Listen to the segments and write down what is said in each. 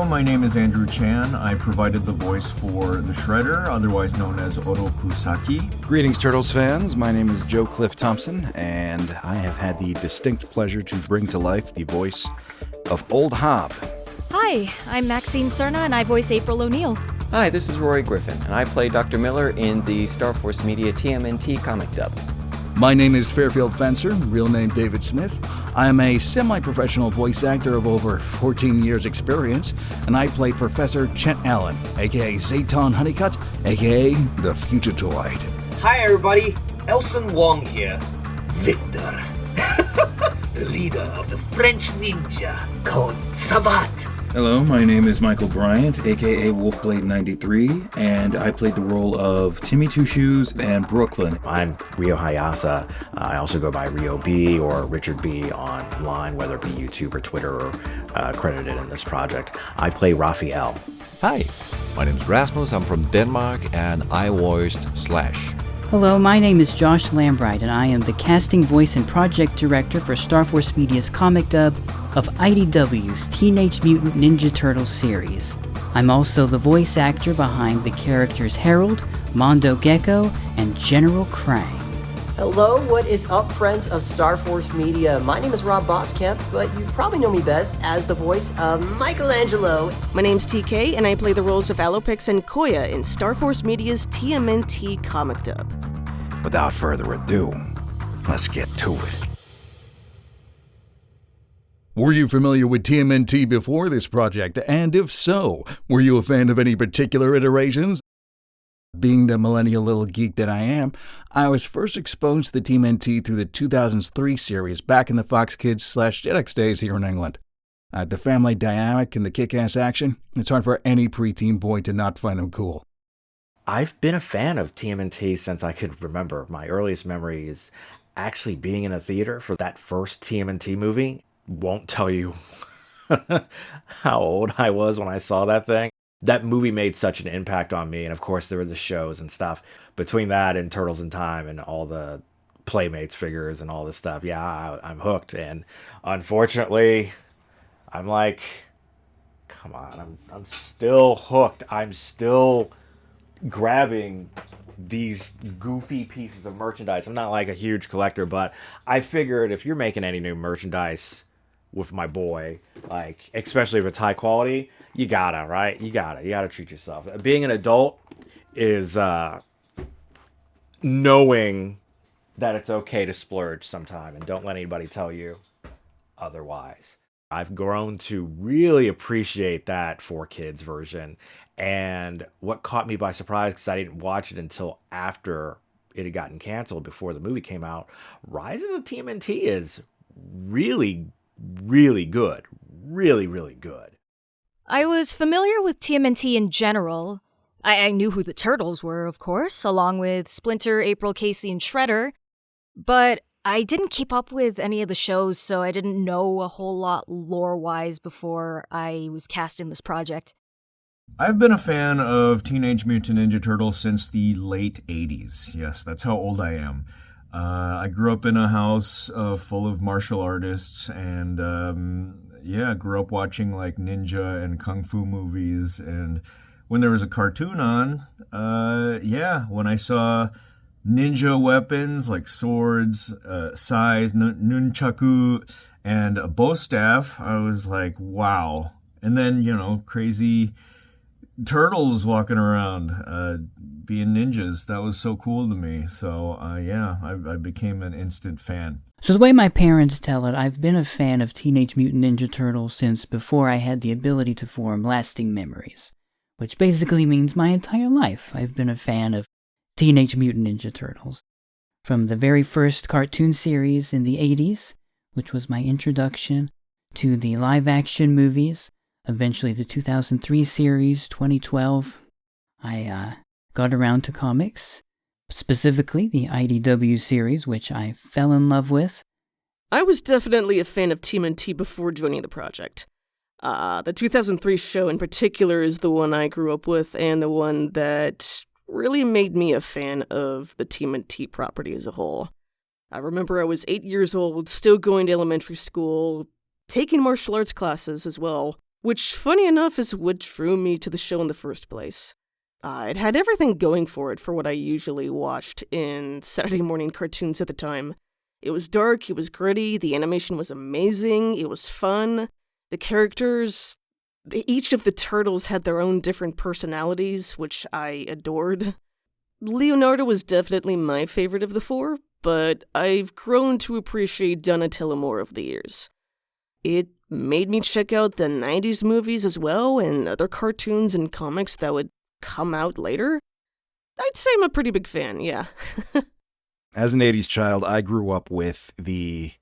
my name is Andrew Chan. I provided the voice for the Shredder, otherwise known as Orokusaki. Greetings, Turtles fans. My name is Joe Cliff Thompson, and I have had the distinct pleasure to bring to life the voice of Old Hob. Hi, I'm Maxine Cerna, and I voice April O'Neil. Hi, this is Rory Griffin, and I play Dr. Miller in the StarForce Media TMNT comic dub. My name is Fairfield Fencer, real name David Smith. I am a semi-professional voice actor of over 14 years experience, and I play Professor Chet Allen, aka Zayton Honeycutt, aka the Future Droid. Hi everybody, Elson Wong here. Victor, the leader of the French ninja called Savat. Hello, my name is Michael Bryant, aka Wolfblade 93, and I played the role of Timmy Two Shoes and Brooklyn. I'm Ryo Hayasa. I also go by Rio B or Richard B online, whether it be YouTube or Twitter or credited in this project. I play Raphael. Hi, my name is Rasmus. I'm from Denmark, and I voiced Slash. Hello, my name is Josh Lambright, and I am the casting voice and project director for StarForce Media's comic dub of IDW's Teenage Mutant Ninja Turtles series. I'm also the voice actor behind the characters Harold, Mondo Gecko, and General Krang. Hello, what is up, friends of StarForce Media? My name is Rob Boskamp, but you probably know me best as the voice of Michelangelo. My name's TK, and I play the roles of Alopix and Koya in StarForce Media's TMNT comic dub. Without further ado, let's get to it. Were you familiar with TMNT before this project? And if so, were you a fan of any particular iterations? Being the millennial little geek that I am, I was first exposed to the TMNT through the 2003 series back in the Fox Kids/Jetix days here in England. The family dynamic and the kick-ass action, it's hard for any preteen boy to not find them cool. I've been a fan of TMNT since I could remember. My earliest memory is actually being in a theater for that first TMNT movie. Won't tell you how old I was when I saw that thing. That movie made such an impact on me, and of course there were the shows and stuff. Between that and Turtles in Time and all the Playmates figures and all this stuff, yeah, I'm hooked. And unfortunately, I'm like, come on, I'm still hooked. I'm still grabbing these goofy pieces of merchandise. I'm not like a huge collector, but I figured if you're making any new merchandise with my boy, like, especially if it's high quality, you gotta, right? You gotta treat yourself. Being an adult is knowing that it's okay to splurge sometime, and don't let anybody tell you otherwise. I've grown to really appreciate that 4Kids version. And what caught me by surprise, because I didn't watch it until after it had gotten canceled, before the movie came out, Rise of the TMNT is really, really good. Really, really good. I was familiar with TMNT in general. I knew who the Turtles were, of course, along with Splinter, April, Casey, and Shredder. But I didn't keep up with any of the shows, so I didn't know a whole lot lore-wise before I was cast in this project. I've been a fan of Teenage Mutant Ninja Turtles since the late 80s. Yes, that's how old I am. I grew up in a house full of martial artists, and grew up watching like ninja and kung fu movies. And when there was a cartoon on, when I saw ninja weapons like swords, sais, nunchaku, and a bow staff, I was like, wow. And then, crazy turtles walking around, being ninjas. That was so cool to me. So, I became an instant fan. So the way my parents tell it, I've been a fan of Teenage Mutant Ninja Turtles since before I had the ability to form lasting memories. Which basically means my entire life I've been a fan of Teenage Mutant Ninja Turtles. From the very first cartoon series in the 80s, which was my introduction, to the live-action movies, eventually the 2003 series, 2012, I got around to comics, specifically the IDW series, which I fell in love with. I was definitely a fan of TMNT before joining the project. The 2003 show in particular is the one I grew up with, and the one that really made me a fan of the TMNT property as a whole. I remember I was 8 years old, still going to elementary school, taking martial arts classes as well, which, funny enough, is what drew me to the show in the first place. It had everything going for it for what I usually watched in Saturday morning cartoons at the time. It was dark, it was gritty, the animation was amazing, it was fun. The characters, each of the turtles had their own different personalities, which I adored. Leonardo was definitely my favorite of the four, but I've grown to appreciate Donatello more over the years. It made me check out the 90s movies as well, and other cartoons and comics that would come out later. I'd say I'm a pretty big fan, yeah. As an 80s child, I grew up with the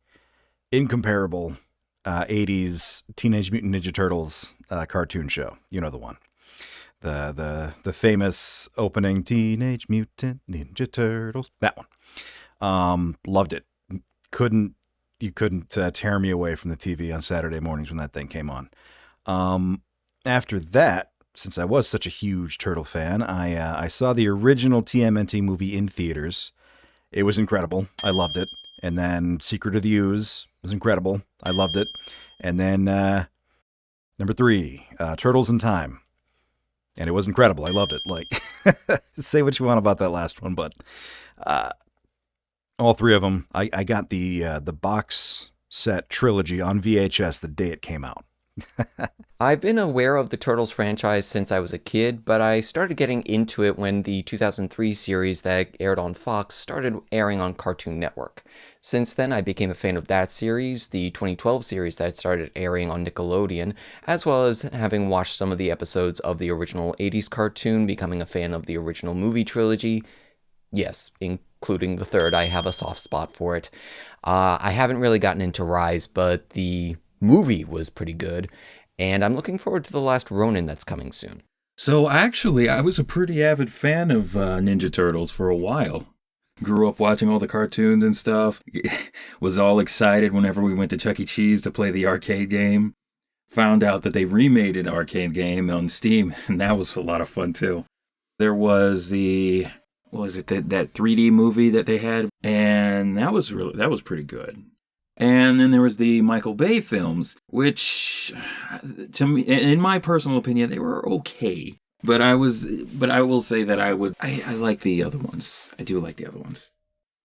incomparable 80s Teenage Mutant Ninja Turtles cartoon show. You know the one. The famous opening, Teenage Mutant Ninja Turtles. That one. Loved it. You couldn't tear me away from the TV on Saturday mornings when that thing came on. After that, since I was such a huge Turtle fan, I saw the original TMNT movie in theaters. It was incredible. I loved it. And then Secret of the Ooze was incredible. I loved it. And then number 3, Turtles in Time. And it was incredible. I loved it. Like, say what you want about that last one, but all 3 of them. I got the box set trilogy on VHS the day it came out. I've been aware of the Turtles franchise since I was a kid, but I started getting into it when the 2003 series that aired on Fox started airing on Cartoon Network. Since then, I became a fan of that series, the 2012 series that started airing on Nickelodeon, as well as having watched some of the episodes of the original 80s cartoon, becoming a fan of the original movie trilogy. Yes, including the third, I have a soft spot for it. I haven't really gotten into Rise, but the movie was pretty good, and I'm looking forward to The Last Ronin that's coming soon. So actually, I was a pretty avid fan of Ninja Turtles for a while. Grew up watching all the cartoons and stuff. Was all excited whenever we went to Chuck E. Cheese to play the arcade game. Found out that they remade an arcade game on Steam, and that was a lot of fun too. There was that 3D movie that they had, and that was pretty good. And then there was the Michael Bay films, which, to me, in my personal opinion, they were okay. But I will say that I like the other ones. I do like the other ones.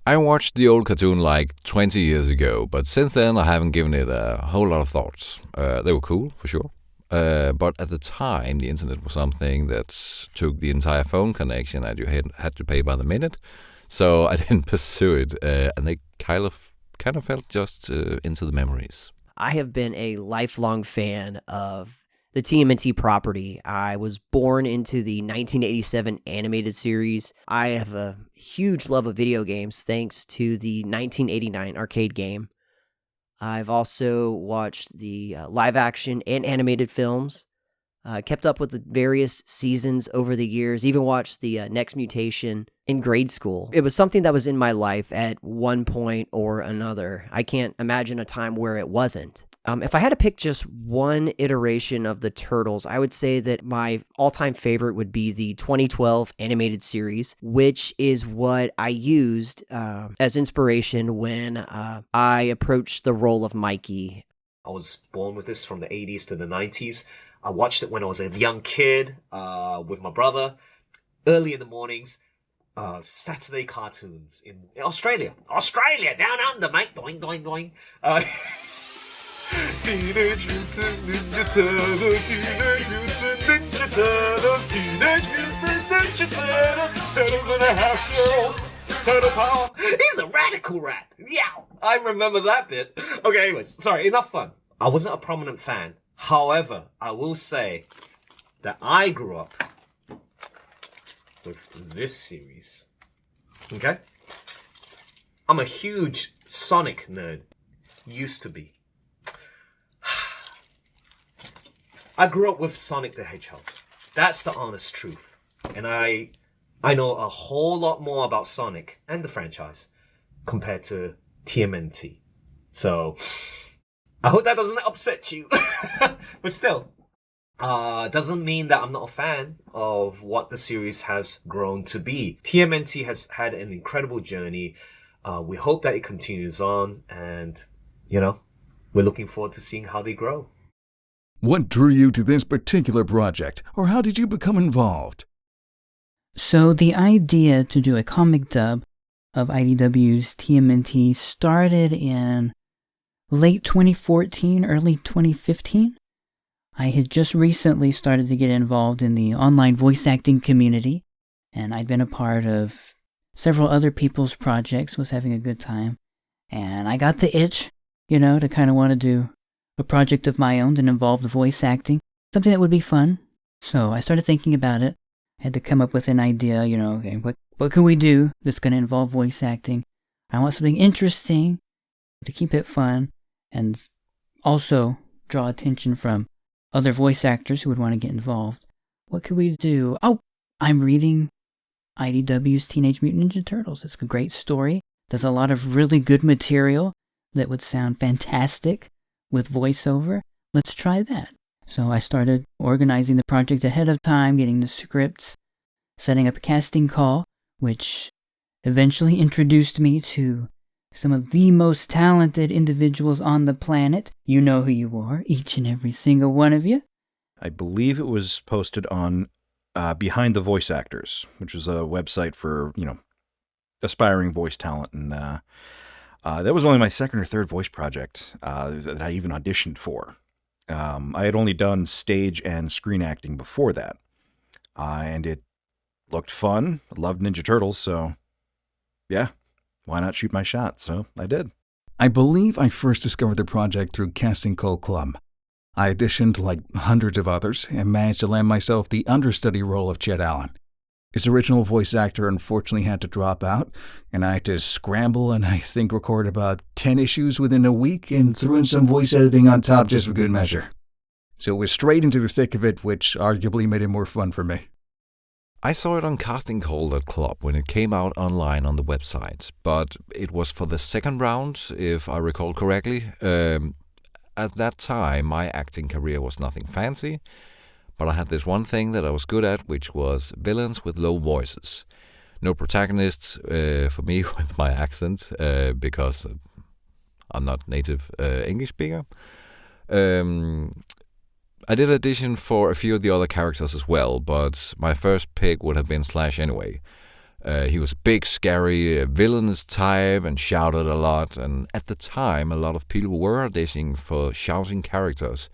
I watched the old cartoon like 20 years ago, but since then I haven't given it a whole lot of thoughts. They were cool, for sure. But at the time, the internet was something that took the entire phone connection and you had to pay by the minute. So I didn't pursue it, and they kind of felt just into the memories. I have been a lifelong fan of the TMNT property. I was born into the 1987 animated series. I have a huge love of video games thanks to the 1989 arcade game. I've also watched the live action and animated films, kept up with the various seasons over the years, even watched the Next Mutation in grade school. It was something that was in my life at one point or another. I can't imagine a time where it wasn't. If I had to pick just one iteration of the Turtles, I would say that my all-time favorite would be the 2012 animated series, which is what I used as inspiration when I approached the role of Mikey. I was born with this from the 80s to the 90s. I watched it when I was a young kid with my brother, early in the mornings. Saturday cartoons in Australia, down under, mate. Doing, doing, doing. Teenage Mutant Ninja Turtles, Teenage Mutant Ninja Turtles, Teenage Mutant Ninja Turtles, Turtles and a half-year-old, Turtle Power. He's a radical rat. Yeah, I remember that bit. Okay, anyways, sorry, enough fun. I wasn't a prominent fan. However, I will say that I grew up with this series. Okay? I'm a huge Sonic nerd. Used to be. I grew up with Sonic the Hedgehog. That's the honest truth. And I know a whole lot more about Sonic and the franchise compared to TMNT. So, I hope that doesn't upset you. But still, doesn't mean that I'm not a fan of what the series has grown to be. TMNT has had an incredible journey. We hope that it continues on, and, we're looking forward to seeing how they grow. What drew you to this particular project, or how did you become involved? So the idea to do a comic dub of IDW's TMNT started in late 2014, early 2015. I had just recently started to get involved in the online voice acting community, and I'd been a part of several other people's projects, was having a good time, and I got the itch, to kind of want to do a project of my own that involved voice acting, something that would be fun. So I started thinking about it. I had to come up with an idea, okay, what can we do that's going to involve voice acting? I want something interesting to keep it fun and also draw attention from other voice actors who would want to get involved. What could we do? Oh, I'm reading IDW's Teenage Mutant Ninja Turtles. It's a great story. There's a lot of really good material that would sound fantastic with voiceover. Let's try that. So I started organizing the project ahead of time, getting the scripts, setting up a casting call, which eventually introduced me to some of the most talented individuals on the planet. You know who you are, each and every single one of you. I believe it was posted on Behind the Voice Actors, which is a website for, aspiring voice talent. And that was only my second or third voice project that I even auditioned for. I had only done stage and screen acting before that. And it looked fun. I loved Ninja Turtles, so yeah, why not shoot my shot? So I did. I believe I first discovered the project through Casting Call Club. I auditioned like hundreds of others and managed to land myself the understudy role of Chet Allen. His original voice actor unfortunately had to drop out, and I had to scramble and I think record about 10 issues within a week and threw in some voice editing on top just for good measure. So it was straight into the thick of it, which arguably made it more fun for me. I saw it on Casting Call Club when it came out online on the website, but it was for the second round, if I recall correctly. At that time, my acting career was nothing fancy, but I had this one thing that I was good at, which was villains with low voices. No protagonists for me with my accent, because I'm not native English speaker. I did audition for a few of the other characters as well, but my first pick would have been Slash anyway. He was a big, scary, villainous type and shouted a lot, and at the time a lot of people were auditioning for shouting characters,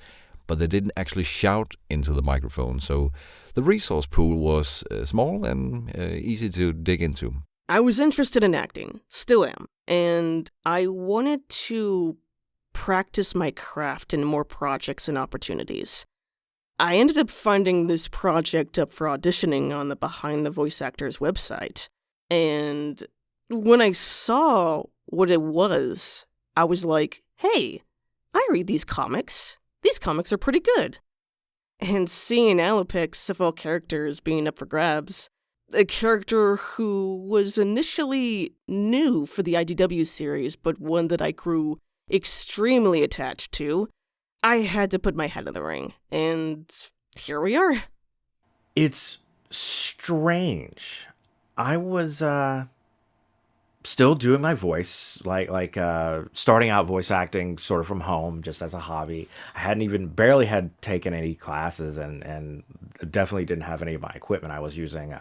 but they didn't actually shout into the microphone, so the resource pool was small and easy to dig into. I was interested in acting, still am, and I wanted to practice my craft in more projects and opportunities. I ended up finding this project up for auditioning on the Behind the Voice Actors website, and when I saw what it was, I was like, hey, I read these comics. These comics are pretty good. And seeing Alapic's several characters being up for grabs, a character who was initially new for the IDW series, but one that I grew extremely attached to, I had to put my hat in the ring, and here we are. It's strange. I was still doing my voice, like starting out voice acting sort of from home, just as a hobby. I barely had taken any classes, and definitely didn't have any of my equipment. I was using,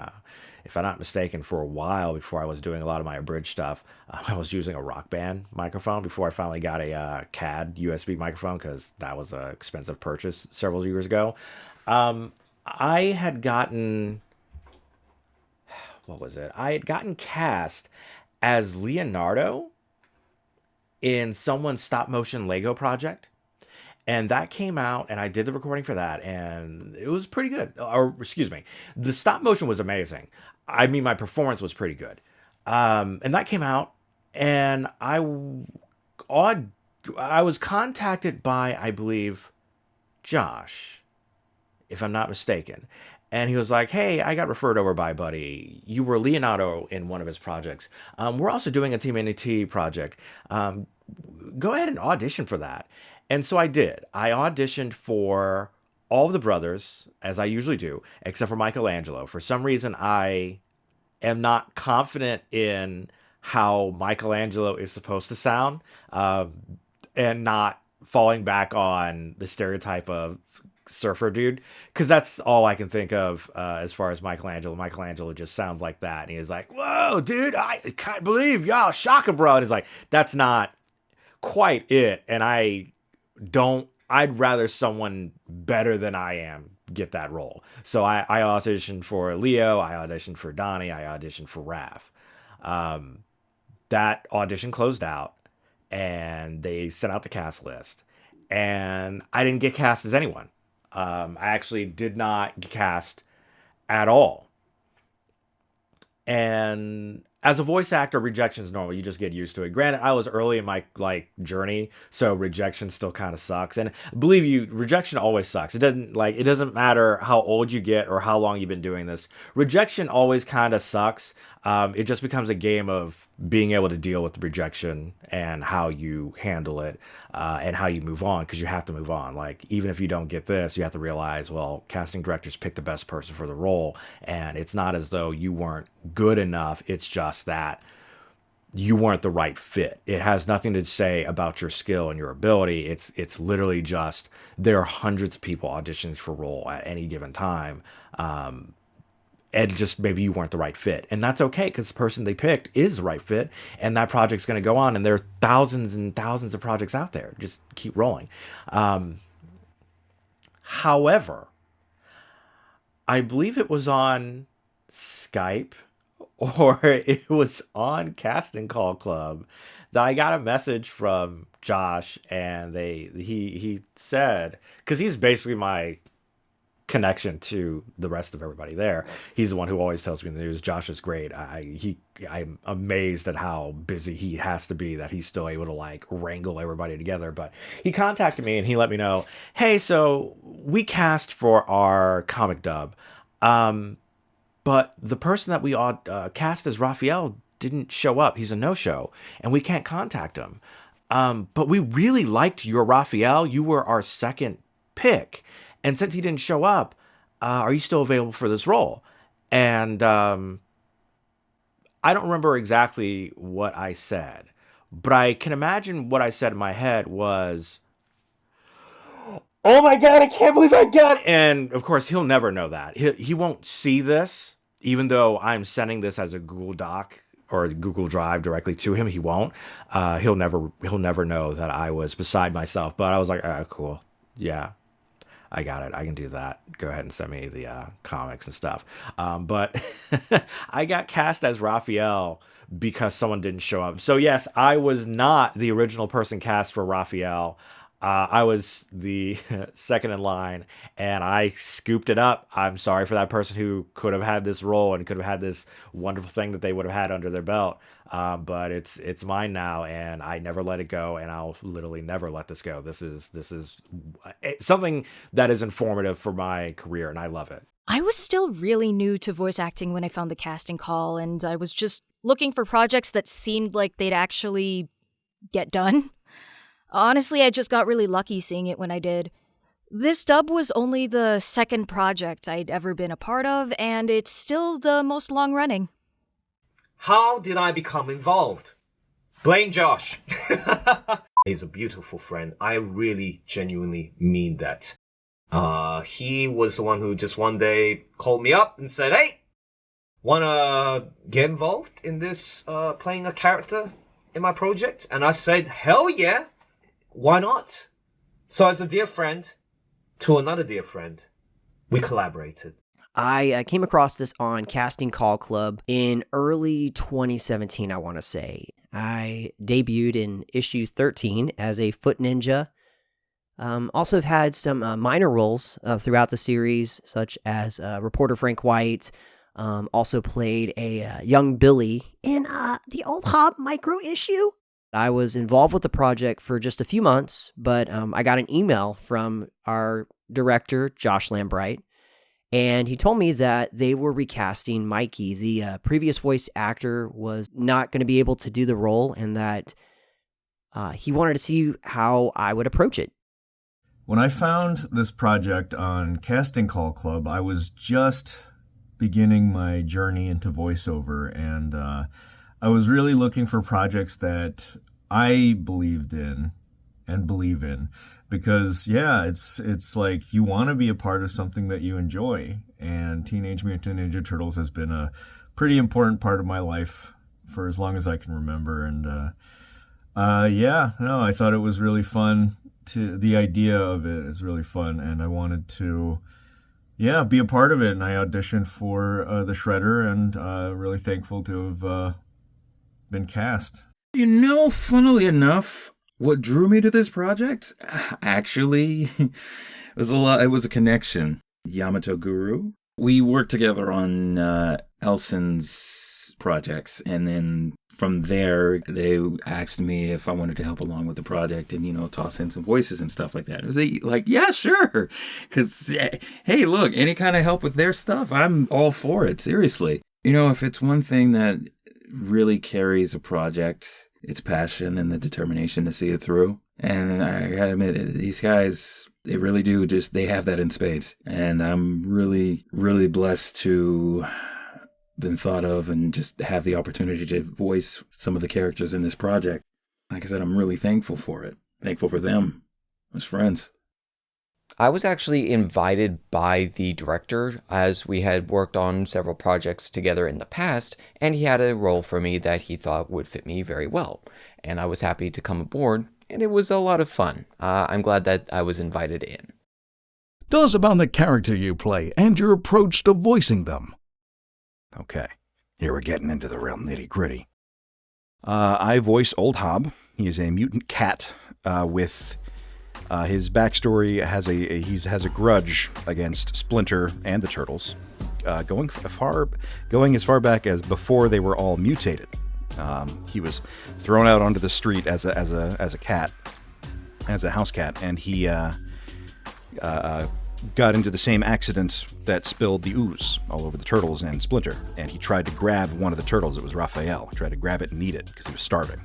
if I'm not mistaken, for a while before I was doing a lot of my abridged stuff, I was using a Rock Band microphone before I finally got a CAD USB microphone, because that was an expensive purchase several years ago. I had gotten, I had gotten cast as Leonardo in someone's stop-motion Lego project. And that came out, and I did the recording for that, and it was pretty good. Or, excuse me, the stop motion was amazing. I mean, my performance was pretty good. And that came out, and I was contacted by, I believe, Josh, if I'm not mistaken. And he was like, hey, I got referred over by a buddy. You were Leonardo in one of his projects. We're also doing a TMNT project. Go ahead and audition for that. And so I did. I auditioned for all of the brothers, as I usually do, except for Michelangelo. For some reason, I am not confident in how Michelangelo is supposed to sound, and not falling back on the stereotype of surfer dude, because that's all I can think of as far as Michelangelo. Michelangelo just sounds like that, and he was like, "Whoa, dude, I can't believe y'all shaka, bro." And it's like, that's not quite it, and I'd rather someone better than I am get that role. So I auditioned for Leo, I auditioned for Donnie, I auditioned for Raph. That audition closed out, and they sent out the cast list, and I didn't get cast as anyone. I actually did not get cast at all. And as a voice actor, rejection is normal. You just get used to it. Granted, I was early in my journey, so rejection still kind of sucks. And believe you, rejection always sucks. It doesn't matter how old you get or how long you've been doing this. Rejection always kind of sucks. It just becomes a game of being able to deal with the rejection and how you handle it and how you move on, because you have to move on. Like, even if you don't get this, you have to realize, well, casting directors pick the best person for the role, and it's not as though you weren't good enough. It's just that you weren't the right fit. It has nothing to say about your skill and your ability. It's literally just there are hundreds of people auditioning for a role at any given time. And just maybe you weren't the right fit. And that's okay, because the person they picked is the right fit, and that project's going to go on, and there are thousands and thousands of projects out there. Just keep rolling. However, I believe it was on Skype or it was on Casting Call Club that I got a message from Josh, and he said, because he's basically my connection to the rest of everybody there. He's the one who always tells me the news. Josh is great. I'm amazed at how busy he has to be that he's still able to wrangle everybody together. But he contacted me and he let me know, hey, so we cast for our comic dub, but the person that we cast as Raphael didn't show up. He's a no-show, and we can't contact him. But we really liked your Raphael. You were our second pick. And since he didn't show up, are you still available for this role? And I don't remember exactly what I said, but I can imagine what I said in my head was, oh my God, I can't believe I got it. And of course, he'll never know that. He won't see this, even though I'm sending this as a Google Doc or a Google Drive directly to him. He won't. He'll never know that I was beside myself. But I was like, cool. Yeah. I got it. I can do that. Go ahead and send me the comics and stuff. But I got cast as Raphael because someone didn't show up. So yes, I was not the original person cast for Raphael. I was the second in line, and I scooped it up. I'm sorry for that person who could have had this role and could have had this wonderful thing that they would have had under their belt. But it's mine now, and I never let it go, and I'll literally never let this go. This is something that is informative for my career, and I love it. I was still really new to voice acting when I found the casting call, and I was just looking for projects that seemed like they'd actually get done. Honestly, I just got really lucky seeing it when I did. This dub was only the second project I'd ever been a part of, and it's still the most long-running. How did I become involved? Blame Josh. He's a beautiful friend. I really genuinely mean that. He was the one who just one day called me up and said, hey, wanna get involved in this playing a character in my project? And I said, hell yeah. Why not? So as a dear friend to another dear friend, we collaborated. I came across this on Casting Call Club in early 2017, I want to say. I debuted in issue 13 as a foot ninja. Also have had some minor roles throughout the series, such as reporter Frank White. Also played a young Billy in the Old Hob micro issue. I was involved with the project for just a few months, but I got an email from our director, Josh Lambright, and he told me that they were recasting Mikey. The previous voice actor was not going to be able to do the role, and that he wanted to see how I would approach it. When I found this project on Casting Call Club, I was just beginning my journey into voiceover, and I was really looking for projects that I believed in and believe in. Because, yeah, it's like you want to be a part of something that you enjoy. And Teenage Mutant Ninja Turtles has been a pretty important part of my life for as long as I can remember. And, I thought it was really fun. The idea of it is really fun. And I wanted to, be a part of it. And I auditioned for the Shredder, and really thankful to have been cast. Funnily enough, what drew me to this project, actually, it was a connection. Yamato Guru. We worked together on Elson's projects, and then from there, they asked me if I wanted to help along with the project and, toss in some voices and stuff like that. It was like, yeah, sure. Because, hey, look, any kind of help with their stuff, I'm all for it, seriously. If it's one thing that really carries a project, it's passion and the determination to see it through. And I gotta admit, these guys, they really do they have that in spades. And I'm really, really blessed to been thought of and just have the opportunity to voice some of the characters in this project. Like I said, I'm really thankful for it. Thankful for them as friends. I was actually invited by the director, as we had worked on several projects together in the past, and he had a role for me that he thought would fit me very well. And I was happy to come aboard, and it was a lot of fun. I'm glad that I was invited in. Tell us about the character you play and your approach to voicing them. Okay, here we're getting into the real nitty-gritty. I voice Old Hob. He is a mutant cat with... his backstory has a grudge against Splinter and the Turtles, going as far back as before they were all mutated. He was thrown out onto the street as a cat, as a house cat, and he got into the same accident that spilled the ooze all over the Turtles and Splinter. And he tried to grab one of the Turtles. It was Raphael. He tried to grab it and eat it because he was starving.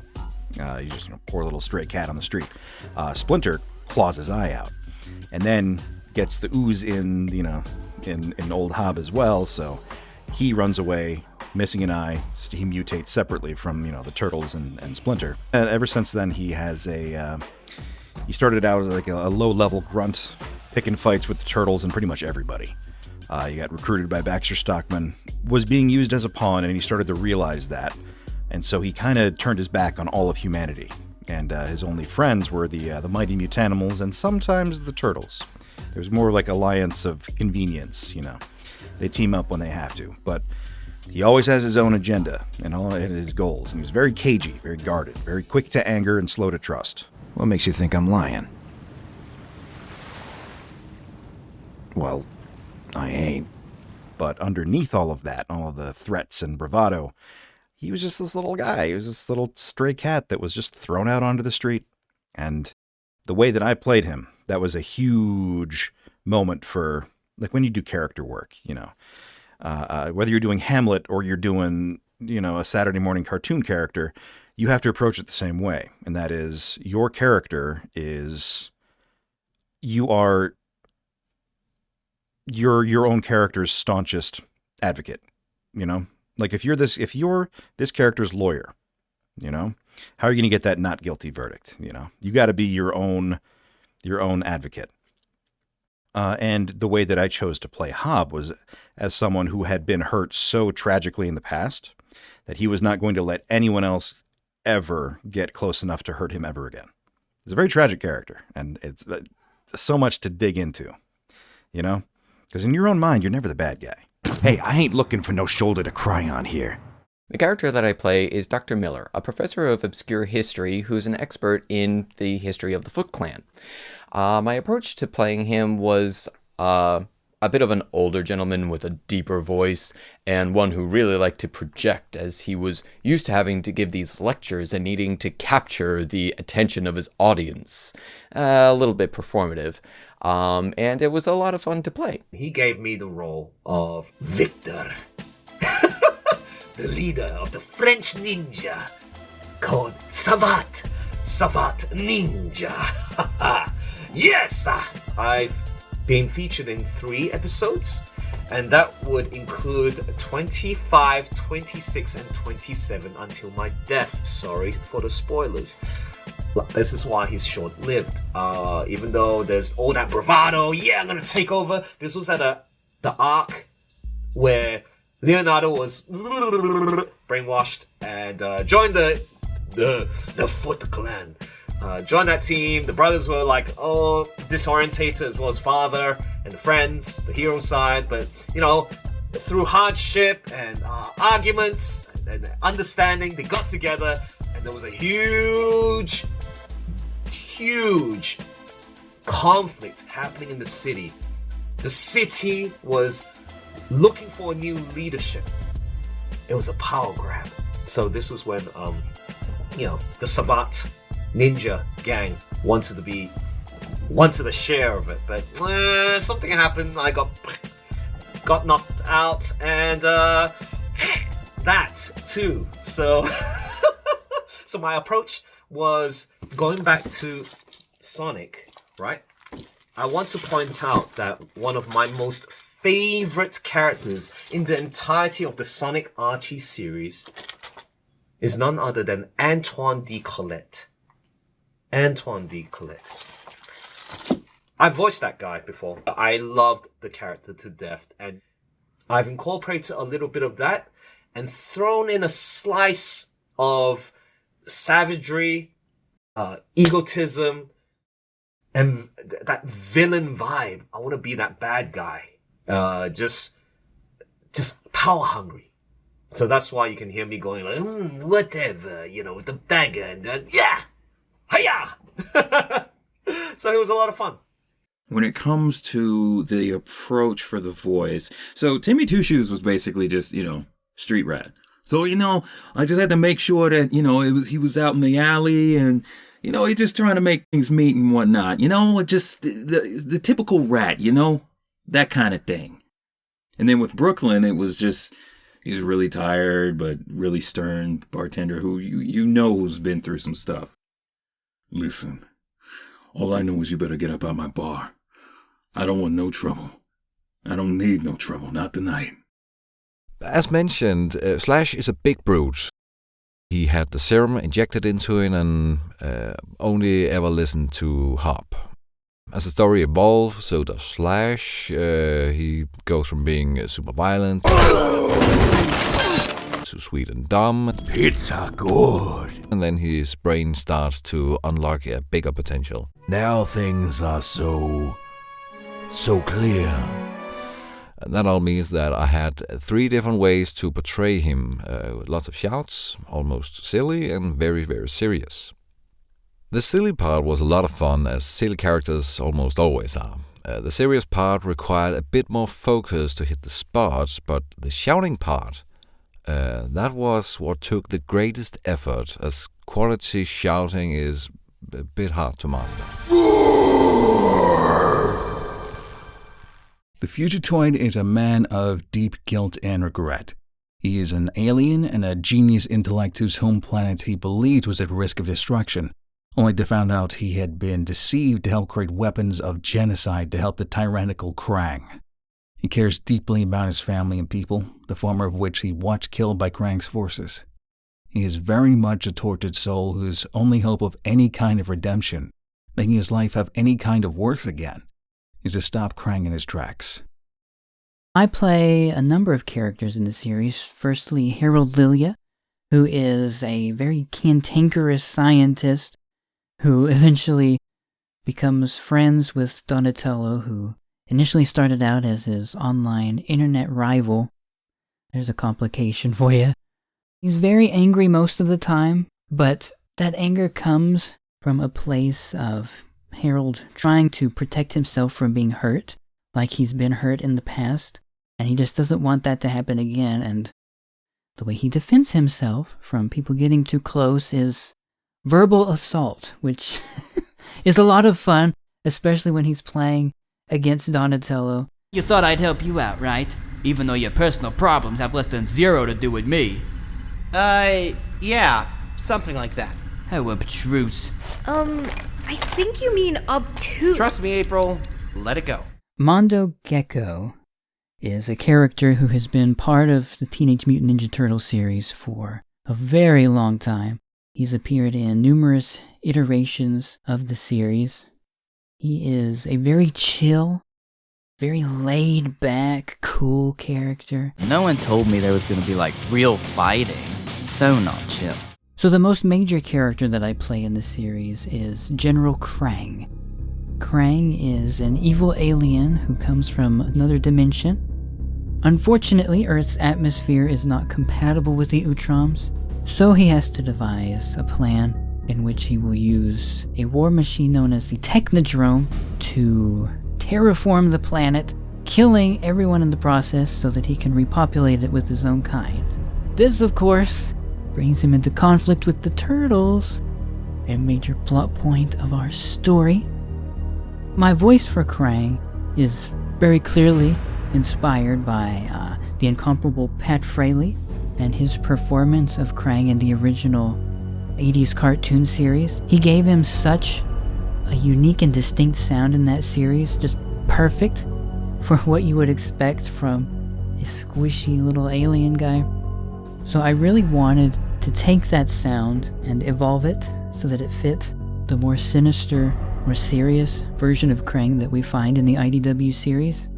He's just a poor little stray cat on the street. Splinter claws his eye out, and then gets the ooze in Old Hob as well. So he runs away, missing an eye. He mutates separately from the Turtles and Splinter. And ever since then, he has he started out as like a low-level grunt, picking fights with the Turtles and pretty much everybody. He got recruited by Baxter Stockman, was being used as a pawn, and he started to realize that. And so he kind of turned his back on all of humanity. And his only friends were the mighty mutanimals and sometimes the Turtles. There's more like alliance of convenience, They team up when they have to. But he always has his own agenda and all his goals. And he was very cagey, very guarded, very quick to anger and slow to trust. What makes you think I'm lying? Well, I ain't. But underneath all of that, all of the threats and bravado, he was just this little guy. He was this little stray cat that was just thrown out onto the street. And the way that I played him, that was a huge moment for, like, when you do character work, whether you're doing Hamlet or you're doing, a Saturday morning cartoon character, you have to approach it the same way. And that is, your character is, you are your own character's staunchest advocate, Like if you're this character's lawyer, how are you going to get that not guilty verdict? You got to be your own advocate. And the way that I chose to play Hob was as someone who had been hurt so tragically in the past that he was not going to let anyone else ever get close enough to hurt him ever again. It's a very tragic character, and it's so much to dig into, because in your own mind, you're never the bad guy. Hey, I ain't looking for no shoulder to cry on here. The character that I play is Dr. Miller, a professor of obscure history who's an expert in the history of the Foot Clan. My approach to playing him was a bit of an older gentleman with a deeper voice, and one who really liked to project, as he was used to having to give these lectures and needing to capture the attention of his audience. A little bit performative. And it was a lot of fun to play. He gave me the role of Victor, the leader of the French ninja, called Savat Ninja. Yes! I've been featured in 3 episodes, and that would include 25, 26, and 27 until my death. Sorry for the spoilers. This is why he's short-lived. Even though there's all that bravado, yeah, I'm gonna take over. This was at the arc where Leonardo was brainwashed and joined the Foot Clan. Joined that team. The brothers were like, disorientated, as well as father and the friends, the hero side. But through hardship and arguments and understanding, they got together, and there was a huge conflict happening in the city. The city was looking for a new leadership. It was a power grab. So this was when the Savant ninja gang wanted a share of it, but something happened. I got knocked out, and that too. So so my approach was going back to Sonic, right? I want to point out that one of my most favorite characters in the entirety of the Sonic Archie series is none other than Antoine de Colette. Antoine de Colette. I voiced that guy before. I loved the character to death, and I've incorporated a little bit of that and thrown in a slice of savagery, egotism, and that villain vibe. I want to be that bad guy. Just power hungry. So that's why you can hear me going like, whatever, with the dagger and yeah, hiya. So it was a lot of fun. When it comes to the approach for the voice, so Timmy Two Shoes was basically just, street rat. So, I just had to make sure that, he was out in the alley and, he just trying to make things meet and whatnot. Just the typical rat, that kind of thing. And then with Brooklyn, it was just, he was really tired, but really stern bartender who who's been through some stuff. Listen, all I know is you better get up out my bar. I don't want no trouble. I don't need no trouble, not tonight. As mentioned, Slash is a big brute. He had the serum injected into him and only ever listened to Hop. As the story evolves, so does Slash. He goes from being super violent to sweet and dumb. Pizza good. And then his brain starts to unlock a bigger potential. Now things are so clear. And that all means that I had 3 different ways to portray him. Lots of shouts, almost silly, and very, very serious. The silly part was a lot of fun, as silly characters almost always are. The serious part required a bit more focus to hit the spots, but the shouting part, that was what took the greatest effort, as quality shouting is a bit hard to master. The Fugitoid is a man of deep guilt and regret. He is an alien and a genius intellect whose home planet he believed was at risk of destruction, only to find out he had been deceived to help create weapons of genocide to help the tyrannical Krang. He cares deeply about his family and people, the former of which he watched killed by Krang's forces. He is very much a tortured soul whose only hope of any kind of redemption, making his life have any kind of worth again, is to stop Krang in his tracks. I play a number of characters in the series. Firstly, Harold Lilia, who is a very cantankerous scientist who eventually becomes friends with Donatello, who initially started out as his online internet rival. There's a complication for you. He's very angry most of the time, but that anger comes from a place of Harold trying to protect himself from being hurt, like he's been hurt in the past, and he just doesn't want that to happen again, and the way he defends himself from people getting too close is verbal assault, which is a lot of fun, especially when he's playing against Donatello. You thought I'd help you out, right? Even though your personal problems have less than 0 to do with me. Yeah, something like that. How obtruse. I think you mean obtuse. Trust me, April. Let it go. Mondo Gecko is a character who has been part of the Teenage Mutant Ninja Turtles series for a very long time. He's appeared in numerous iterations of the series. He is a very chill, very laid-back, cool character. No one told me there was gonna be like real fighting. So not chill. So the most major character that I play in the series is General Krang. Krang is an evil alien who comes from another dimension. Unfortunately, Earth's atmosphere is not compatible with the Utroms, so he has to devise a plan in which he will use a war machine known as the Technodrome to terraform the planet, killing everyone in the process so that he can repopulate it with his own kind. This, of course, brings him into conflict with the Turtles, a major plot point of our story. My voice for Krang is very clearly inspired by the incomparable Pat Fraley and his performance of Krang in the original 80s cartoon series. He gave him such a unique and distinct sound in that series, just perfect for what you would expect from a squishy little alien guy. So I really wanted to take that sound and evolve it so that it fit the more sinister, more serious version of Krang that we find in the IDW series.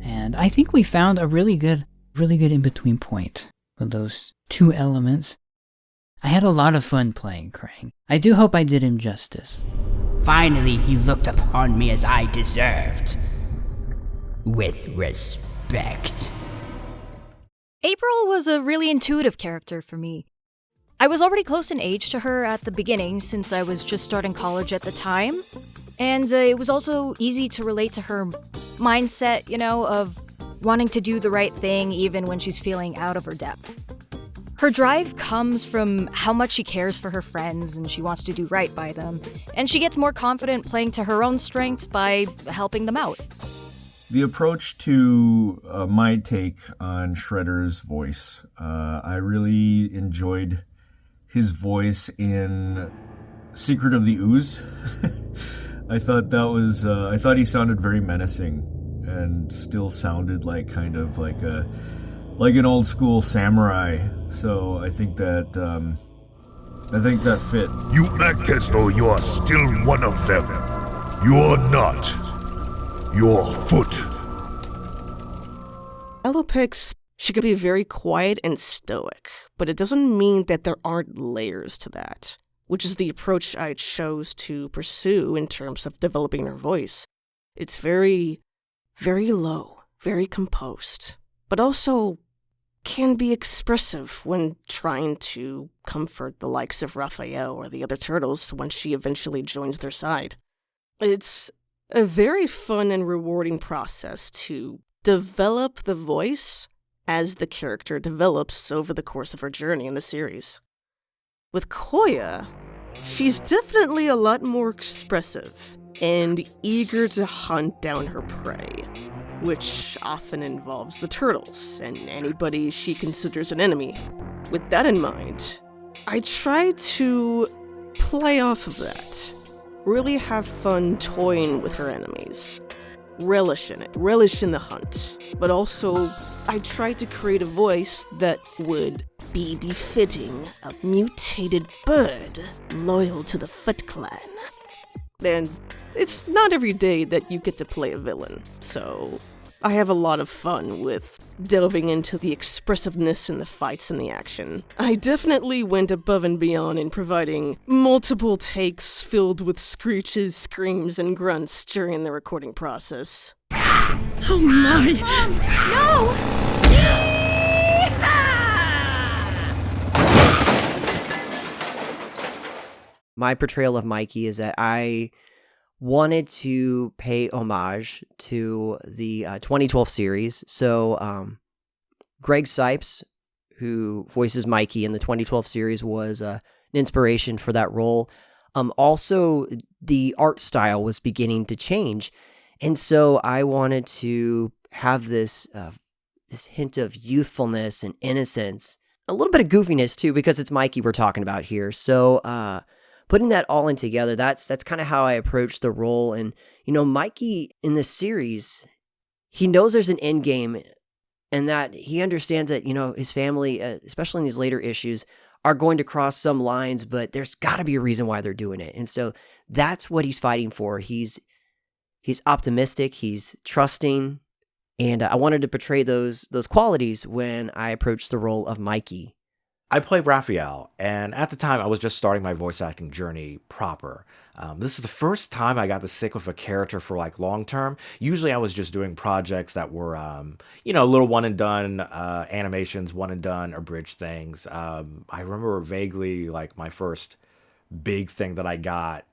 And I think we found a really good in-between point for those two elements. I had a lot of fun playing Krang. I do hope I did him justice. Finally, he looked upon me as I deserved. With respect. April was a really intuitive character for me. I was already close in age to her at the beginning since I was just starting college at the time, and it was also easy to relate to her mindset, of wanting to do the right thing even when she's feeling out of her depth. Her drive comes from how much she cares for her friends and she wants to do right by them, and she gets more confident playing to her own strengths by helping them out. The approach to my take on Shredder's voice, I really enjoyed his voice in Secret of the Ooze. I thought he sounded very menacing and still sounded like kind of like an old school samurai. So I think that fit. You act as though you are still one of them. You're not. Your foot. Elopix, she can be very quiet and stoic, but it doesn't mean that there aren't layers to that, which is the approach I chose to pursue in terms of developing her voice. It's very, very low, very composed, but also can be expressive when trying to comfort the likes of Raphael or the other turtles when she eventually joins their side. It's a very fun and rewarding process to develop the voice as the character develops over the course of her journey in the series. With Koya, she's definitely a lot more expressive and eager to hunt down her prey, which often involves the turtles and anybody she considers an enemy. With that in mind, I try to play off of that. Really have fun toying with her enemies. Relish in it, relish in the hunt. But also, I tried to create a voice that would be befitting a mutated bird loyal to the Foot Clan. And it's not every day that you get to play a villain, so I have a lot of fun with delving into the expressiveness in the fights and the action. I definitely went above and beyond in providing multiple takes filled with screeches, screams, and grunts during the recording process. Oh my! No! My portrayal of Mikey is that I wanted to pay homage to the 2012 series. So Greg Sipes, who voices Mikey in the 2012 series, was an inspiration for that role. Also, the art style was beginning to change. And so I wanted to have this hint of youthfulness and innocence, a little bit of goofiness too, because it's Mikey we're talking about here. So putting that all in together, that's kind of how I approached the role. And, Mikey in this series, he knows there's an end game and that he understands that, his family, especially in these later issues, are going to cross some lines, but there's got to be a reason why they're doing it. And so that's what he's fighting for. He's optimistic, he's trusting, and I wanted to portray those qualities when I approached the role of Mikey. I played Raphael, and at the time I was just starting my voice acting journey proper. This is the first time I got to stick with a character for like long term. Usually I was just doing projects that were, little one and done animations, one and done abridged things. I remember vaguely like my first big thing that I got,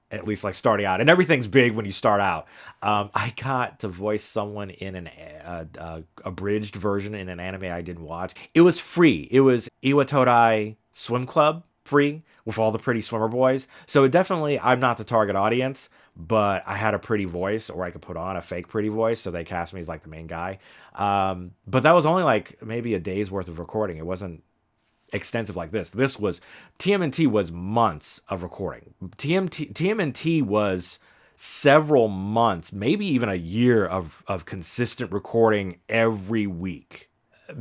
at least like starting out, and everything's big when you start out. I got to voice someone in an abridged version in an anime I didn't watch. It was free. It was Iwatodai Swim Club free with all the pretty swimmer boys. So it definitely, I'm not the target audience, but I had a pretty voice, or I could put on a fake pretty voice, so they cast me as like the main guy. But that was only like maybe a day's worth of recording. It wasn't extensive like this. This was, TMNT was months of recording. TMNT was several months, maybe even a year of consistent recording every week.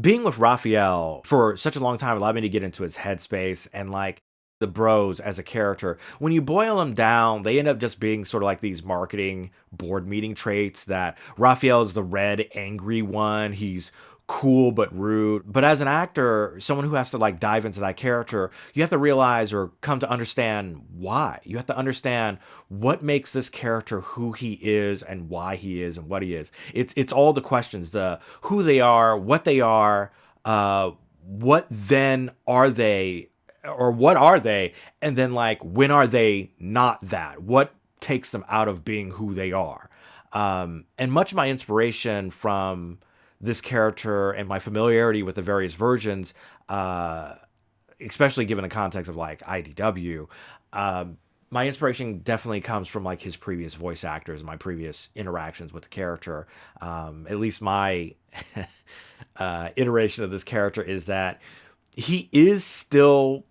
Being with Raphael for such a long time allowed me to get into his headspace, and like the bros as a character, when you boil them down, they end up just being sort of like these marketing board meeting traits. That Raphael is the red angry one. He's cool but rude. But as an actor, someone who has to like dive into that character, you have to realize or come to understand why. You have to understand what makes this character who he is and why he is and what he is. It's all the questions, the who they are, what they are, what then are they, or what are they, and then like when are they not that? What takes them out of being who they are? And much of my inspiration from this character and my familiarity with the various versions, especially given the context of like IDW, my inspiration definitely comes from like his previous voice actors, my previous interactions with the character. At least my iteration of this character is that he is still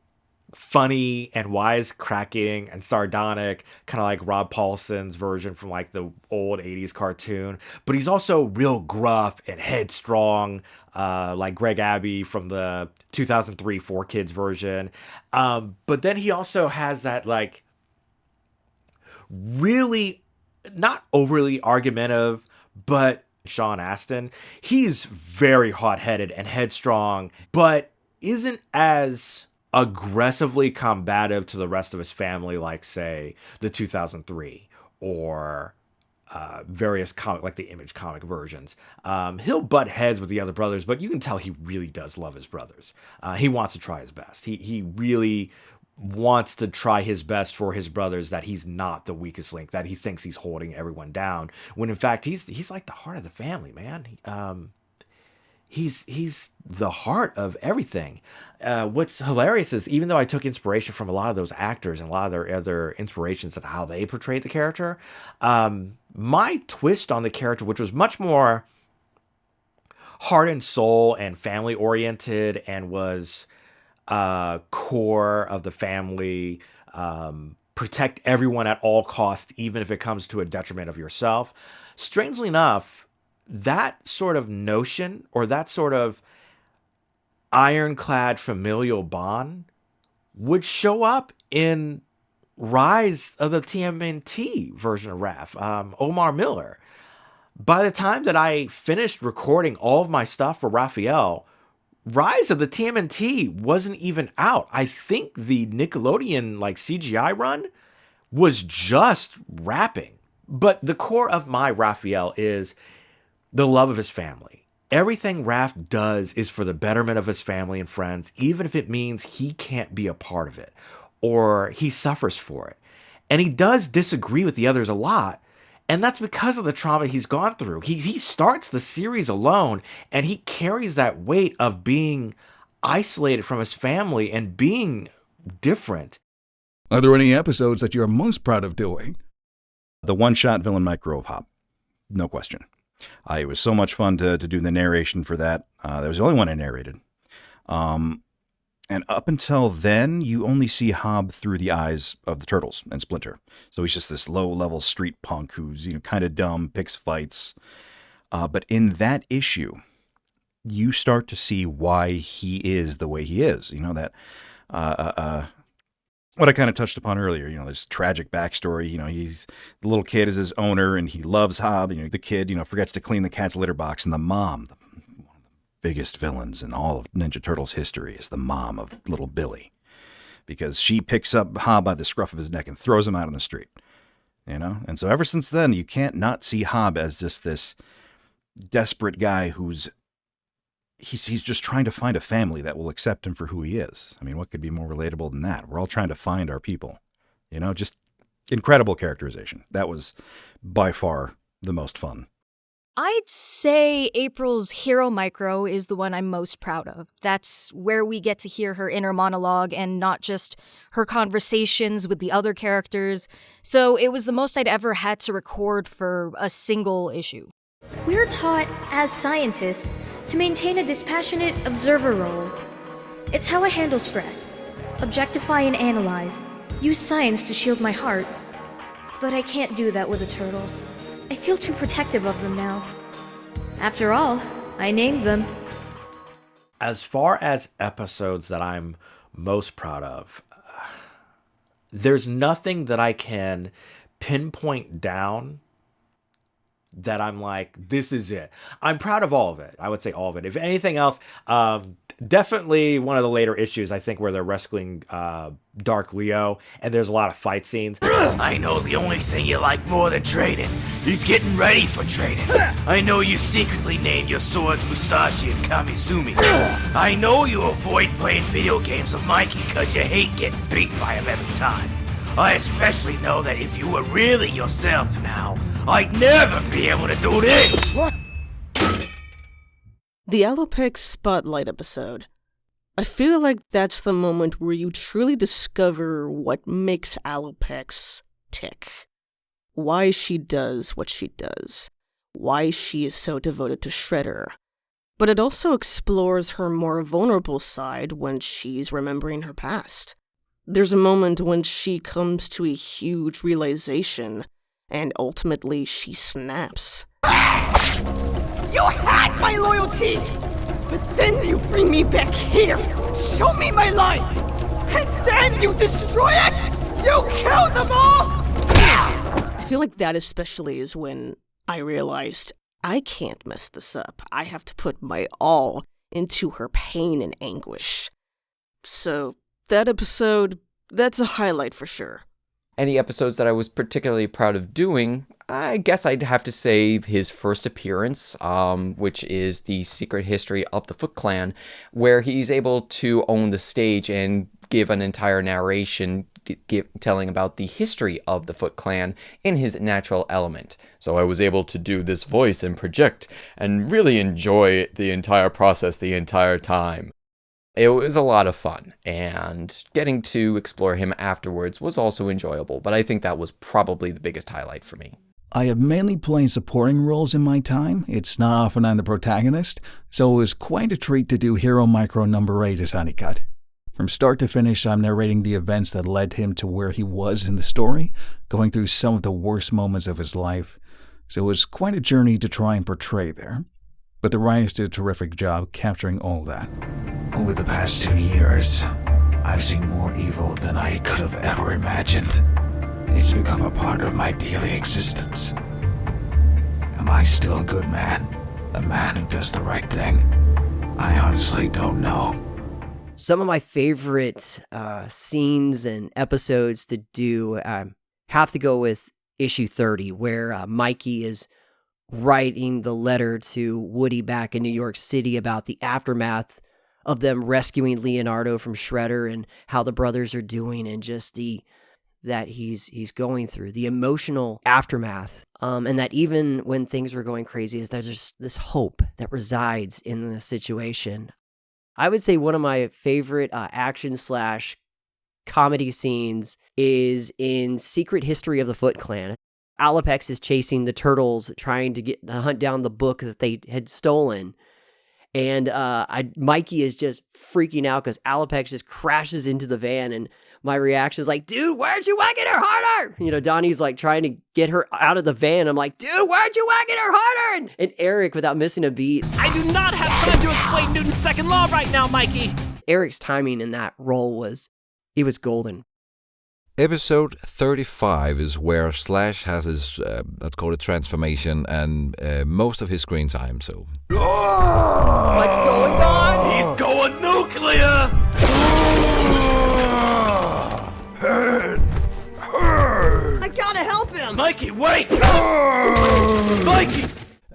funny and wisecracking and sardonic, kind of like Rob Paulson's version from like the old 80s cartoon, but he's also real gruff and headstrong, like Greg Abbey from the 2003 4 Kids version. But then he also has that like really not overly argumentative, but Sean Astin, he's very hot-headed and headstrong, but isn't as aggressively combative to the rest of his family, like say the 2003 or various comic, like the Image comic versions. He'll butt heads with the other brothers, but you can tell he really does love his brothers. He wants to try his best. He really wants to try his best for his brothers, that he's not the weakest link, that he thinks he's holding everyone down, when in fact he's like the heart of the family, man. He's the heart of everything. What's hilarious is, even though I took inspiration from a lot of those actors and a lot of their other inspirations and how they portrayed the character, my twist on the character, which was much more heart and soul and family oriented, and was core of the family, protect everyone at all costs, even if it comes to a detriment of yourself. Strangely enough, that sort of notion, or that sort of ironclad familial bond, would show up in Rise of the TMNT version of Raph, Omar Miller. By the time that I finished recording all of my stuff for Raphael, Rise of the TMNT wasn't even out. I think the Nickelodeon like CGI run was just wrapping. But the core of my Raphael is the love of his family. Everything Raph does is for the betterment of his family and friends, even if it means he can't be a part of it or he suffers for it. And he does disagree with the others a lot, and that's because of the trauma he's gone through. He starts the series alone, and he carries that weight of being isolated from his family and being different. Are there any episodes that you're most proud of doing? The one-shot villain Micro Pop, no question. It was so much fun to do the narration for that. That was the only one I narrated. And up until then, you only see Hob through the eyes of the Turtles and Splinter. So he's just this low-level street punk who's kind of dumb, picks fights. But in that issue, you start to see why he is the way he is. That what I kind of touched upon earlier, this tragic backstory. He's the little kid is his owner and he loves Hob. The kid, forgets to clean the cat's litter box, and the mom, one of the biggest villains in all of Ninja Turtles history, is the mom of little Billy, because she picks up Hob by the scruff of his neck and throws him out on the street. And so ever since then, you can't not see Hob as just this desperate guy who's he's just trying to find a family that will accept him for who he is. I mean, what could be more relatable than that? We're all trying to find our people. Just incredible characterization. That was by far the most fun. I'd say April's Hero Micro is the one I'm most proud of. That's where we get to hear her inner monologue and not just her conversations with the other characters. So it was the most I'd ever had to record for a single issue. We're taught, as scientists, to maintain a dispassionate observer role. It's how I handle stress, objectify and analyze, use science to shield my heart. But I can't do that with the turtles. I feel too protective of them now. After all, I named them. As far as episodes that I'm most proud of, there's nothing that I can pinpoint down that I'm like, this is it. I'm proud of all of it. I would say all of it. If anything else, definitely one of the later issues, I think, where they're rescuing Dark Leo, and there's a lot of fight scenes. I know the only thing you like more than trading is getting ready for trading. I know you secretly named your swords Musashi and Kamisumi. I know you avoid playing video games with Mikey because you hate getting beat by him every time. I especially know that if you were really yourself now, I'd never be able to do this! The Alopex Spotlight episode. I feel like that's the moment where you truly discover what makes Alopex tick. Why she does what she does. Why she is so devoted to Shredder. But it also explores her more vulnerable side when she's remembering her past. There's a moment when she comes to a huge realization, and ultimately she snaps. You had my loyalty! But then you bring me back here, show me my life, and then you destroy it! You kill them all! I feel like that especially is when I realized I can't mess this up. I have to put my all into her pain and anguish. So that episode, that's a highlight for sure. Any episodes that I was particularly proud of doing, I guess I'd have to say his first appearance, which is the Secret History of the Foot Clan, where he's able to own the stage and give an entire narration telling about the history of the Foot Clan in his natural element. So I was able to do this voice and project and really enjoy the entire process the entire time. It was a lot of fun, and getting to explore him afterwards was also enjoyable, but I think that was probably the biggest highlight for me. I have mainly played supporting roles in my time. It's not often I'm the protagonist, so it was quite a treat to do Hero Micro number 8 as Honeycutt. From start to finish, I'm narrating the events that led him to where he was in the story, going through some of the worst moments of his life, so it was quite a journey to try and portray there. But the writers did a terrific job capturing all that. Over the past 2 years, I've seen more evil than I could have ever imagined. It's become a part of my daily existence. Am I still a good man? A man who does the right thing? I honestly don't know. Some of my favorite scenes and episodes to do have to go with issue 30, where Mikey is writing the letter to Woody back in New York City about the aftermath of them rescuing Leonardo from Shredder and how the brothers are doing, and just that he's going through the emotional aftermath, and that even when things were going crazy, is there's just this hope that resides in the situation. I would say one of my favorite action/comedy scenes is in Secret History of the Foot Clan. Alopex is chasing the turtles, trying to hunt down the book that they had stolen. And Mikey is just freaking out because Alopex just crashes into the van, and my reaction is like, dude, why'd you whack at her harder? Donnie's like trying to get her out of the van. I'm like, dude, why'd you whack at her harder? And Eric, without missing a beat, I do not have time to explain Newton's second law right now, Mikey. Eric's timing in that role was golden. Episode 35 is where Slash has his, let's call it transformation, and most of his screen time, so... What's going on? He's going nuclear! I gotta help him! Mikey, wait! Mikey!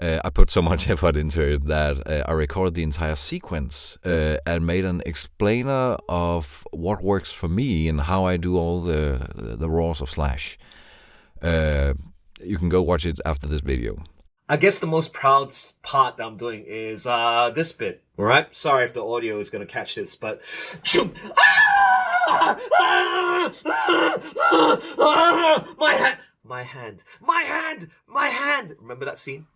I put so much effort into it that I recorded the entire sequence and made an explainer of what works for me and how I do all the roars of Slash. You can go watch it after this video. I guess the most proud part that I'm doing is this bit. All right? Sorry if the audio is going to catch this, but... My hand! Remember that scene?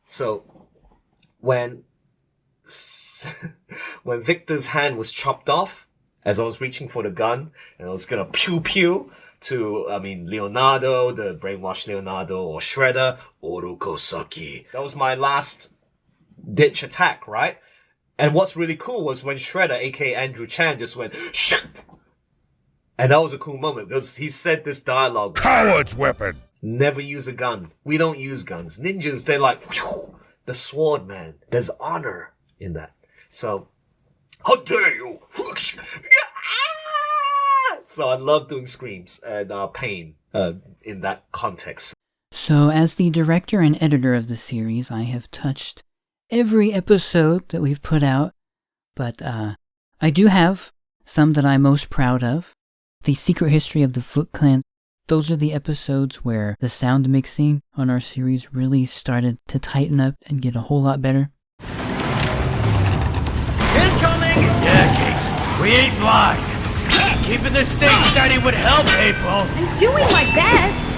So, when Victor's hand was chopped off, as I was reaching for the gun, and I was gonna pew pew to, Leonardo, the brainwashed Leonardo, or Shredder, Orukosaki. That was my last ditch attack, right? And what's really cool was when Shredder, aka Andrew Chan, just went, shh! And that was a cool moment, because he said this dialogue. Coward's weapon! Never use a gun. We don't use guns. Ninjas, they're like, whew, the sword, man. There's honor in that. So, how dare you? So I love doing screams and pain in that context. So, as the director and editor of the series, I have touched every episode that we've put out, but I do have some that I'm most proud of. The Secret History of the Foot Clan. Those are the episodes where the sound mixing on our series really started to tighten up and get a whole lot better. Incoming! Yeah, Case, we ain't blind. Keeping this thing steady would help, April. I'm doing my best!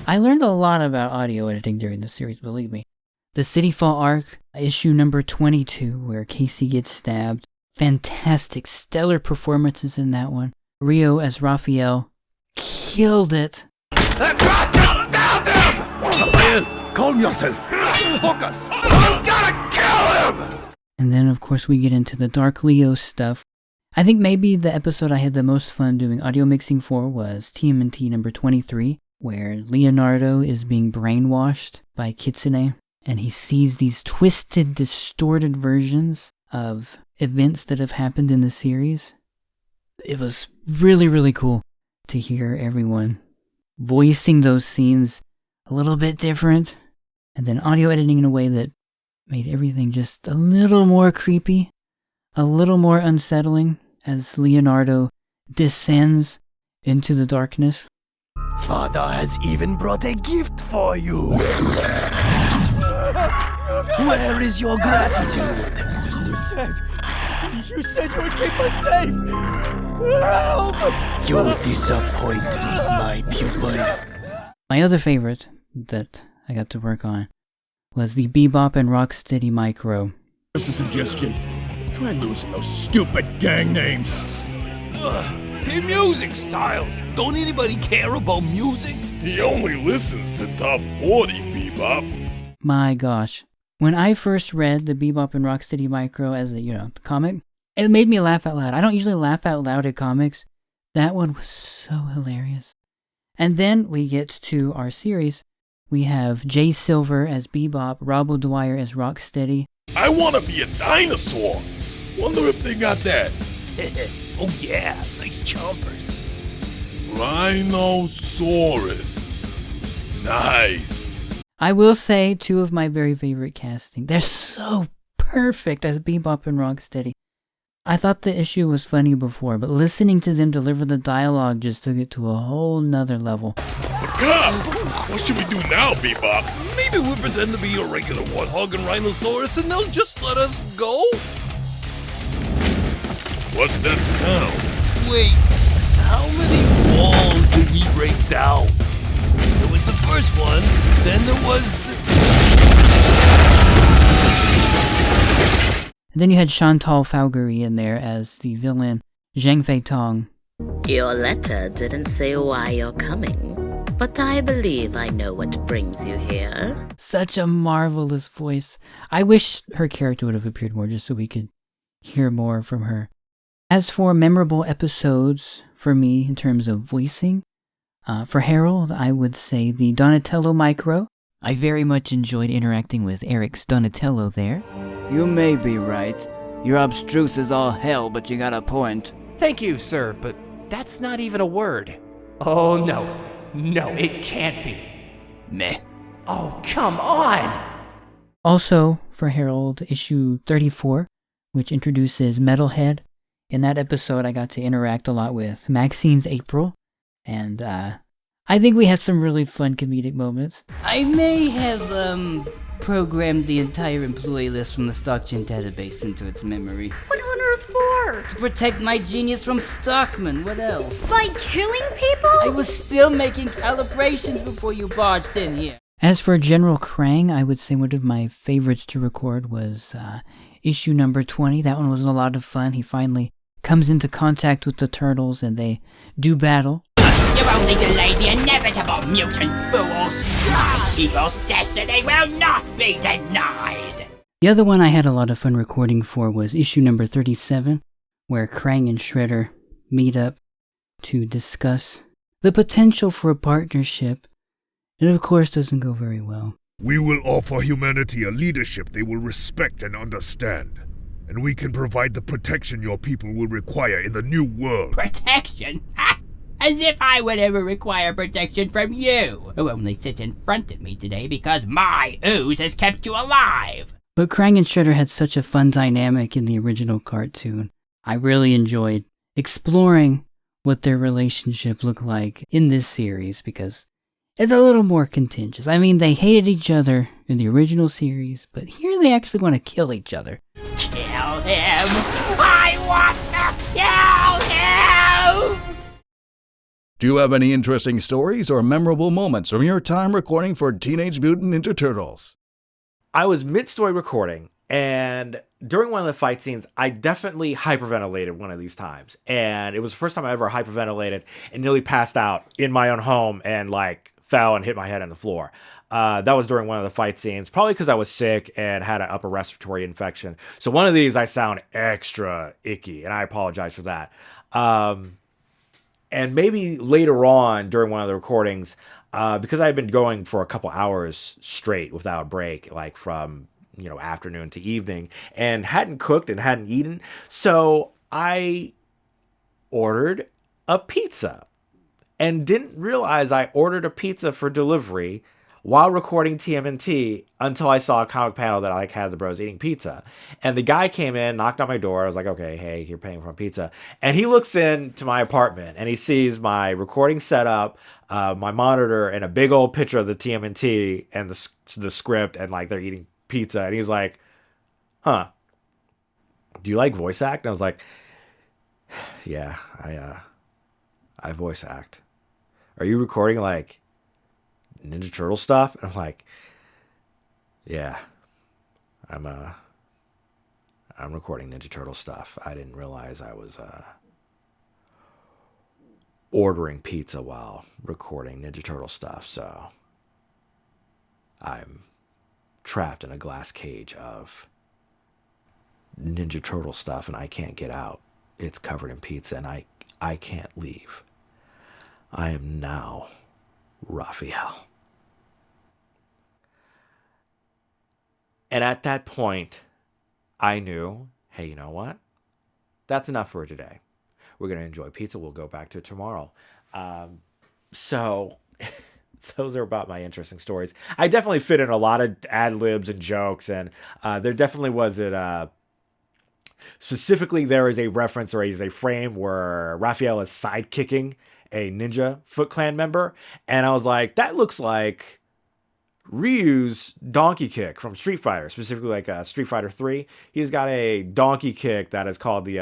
I learned a lot about audio editing during the series, believe me. The City Fall arc, issue number 22, where Casey gets stabbed. Fantastic, stellar performances in that one. Rio as Raphael. Killed it. That bastard stabbed him! Raphael, calm yourself. Focus. I gotta kill him! And then, of course, we get into the Dark Leo stuff. I think maybe the episode I had the most fun doing audio mixing for was TMNT number 23, where Leonardo is being brainwashed by Kitsune, and he sees these twisted, distorted versions of events that have happened in the series. It was really, really cool to hear everyone voicing those scenes a little bit different, and then audio editing in a way that made everything just a little more creepy, a little more unsettling as Leonardo descends into the darkness. Father has even brought a gift for you. Where is your gratitude? You said you would keep us safe! Help! You disappoint me, my pupil. My other favorite that I got to work on was the Bebop and Rocksteady Micro. Just a suggestion. Try losing those stupid gang names. Hey, music styles. Don't anybody care about music? He only listens to top 40, Bebop. My gosh. When I first read the Bebop and Rocksteady Micro as the comic, it made me laugh out loud. I don't usually laugh out loud at comics. That one was so hilarious. And then we get to our series. We have Jay Silver as Bebop, Rob O'Dwyer as Rocksteady. I want to be a dinosaur. Wonder if they got that. Oh yeah, nice chompers. Rhinosaurus. Nice. I will say 2 of my very favorite casting. They're so perfect as Bebop and Rocksteady. I thought the issue was funny before, but listening to them deliver the dialogue just took it to a whole nother level. What should we do now, Bebop? Maybe we'll pretend to be a regular warthog and rhinoceros and they'll just let us go? What's that sound? Wait, how many walls did we break down? There was the first one, then there was the... And then you had Chantal Falgari in there as the villain, Zhang Fei Tong. Your letter didn't say why you're coming, but I believe I know what brings you here. Such a marvelous voice. I wish her character would have appeared more just so we could hear more from her. As for memorable episodes for me in terms of voicing, for Harold, I would say the Donatello Micro. I very much enjoyed interacting with Eric's Donatello there. You may be right. You're abstruse as all hell, but you got a point. Thank you, sir, but that's not even a word. Oh, no. No, it can't be. Meh. Oh, come on! Also, for Harold, issue 34, which introduces Metalhead. In that episode, I got to interact a lot with Maxine's April, and I think we had some really fun comedic moments. I may have, programmed the entire employee list from the StockGen database into its memory. What on earth for? To protect my genius from Stockman, what else? By killing people? I was still making calibrations before you barged in here. As for General Krang, I would say one of my favorites to record was issue number 20. That one was a lot of fun. He finally comes into contact with the Turtles and they do battle. You only delayed the inevitable, mutant fools! People's destiny will not be denied! The other one I had a lot of fun recording for was issue number 37, where Krang and Shredder meet up to discuss the potential for a partnership. It of course doesn't go very well. We will offer humanity a leadership they will respect and understand. And we can provide the protection your people will require in the new world. Protection? Ha! As if I would ever require protection from you, who only sits in front of me today because my ooze has kept you alive! But Krang and Shredder had such a fun dynamic in the original cartoon. I really enjoyed exploring what their relationship looked like in this series because it's a little more contentious. I mean, they hated each other in the original series, but here they actually want to kill each other. Kill him! I want to kill him! Do you have any interesting stories or memorable moments from your time recording for Teenage Mutant Ninja Turtles? I was mid-story recording, and during one of the fight scenes, I definitely hyperventilated one of these times. And it was the first time I ever hyperventilated and nearly passed out in my own home and, fell and hit my head on the floor. That was during one of the fight scenes, probably because I was sick and had an upper respiratory infection. So one of these, I sound extra icky, and I apologize for that. And maybe later on during one of the recordings, because I had been going for a couple hours straight without a break, from afternoon to evening, and hadn't cooked and hadn't eaten, so I ordered a pizza and didn't realize I ordered a pizza for delivery while recording TMNT until I saw a comic panel that had the bros eating pizza. And the guy came in, knocked on my door. I was like, okay, hey, you're paying for a pizza. And he looks into my apartment and he sees my recording setup, my monitor, and a big old picture of the TMNT and the script, and they're eating pizza. And he's like, huh, do you voice act? And I was like, yeah, I voice act. Are you recording Ninja Turtle stuff? And I'm like, yeah, I'm recording Ninja Turtle stuff. I didn't realize I was ordering pizza while recording Ninja Turtle stuff. So I'm trapped in a glass cage of Ninja Turtle stuff, and I can't get out. It's covered in pizza, and I can't leave. I am now Raphael. And at that point, I knew, hey, you know what? That's enough for today. We're going to enjoy pizza. We'll go back to it tomorrow. So those are about my interesting stories. I definitely fit in a lot of ad-libs and jokes, and there definitely was specifically there is a reference or is a frame where Raphael is sidekicking a Ninja Foot Clan member, and I was like, that looks like Ryu's donkey kick from Street Fighter, specifically Street Fighter 3. He's got a donkey kick that is called the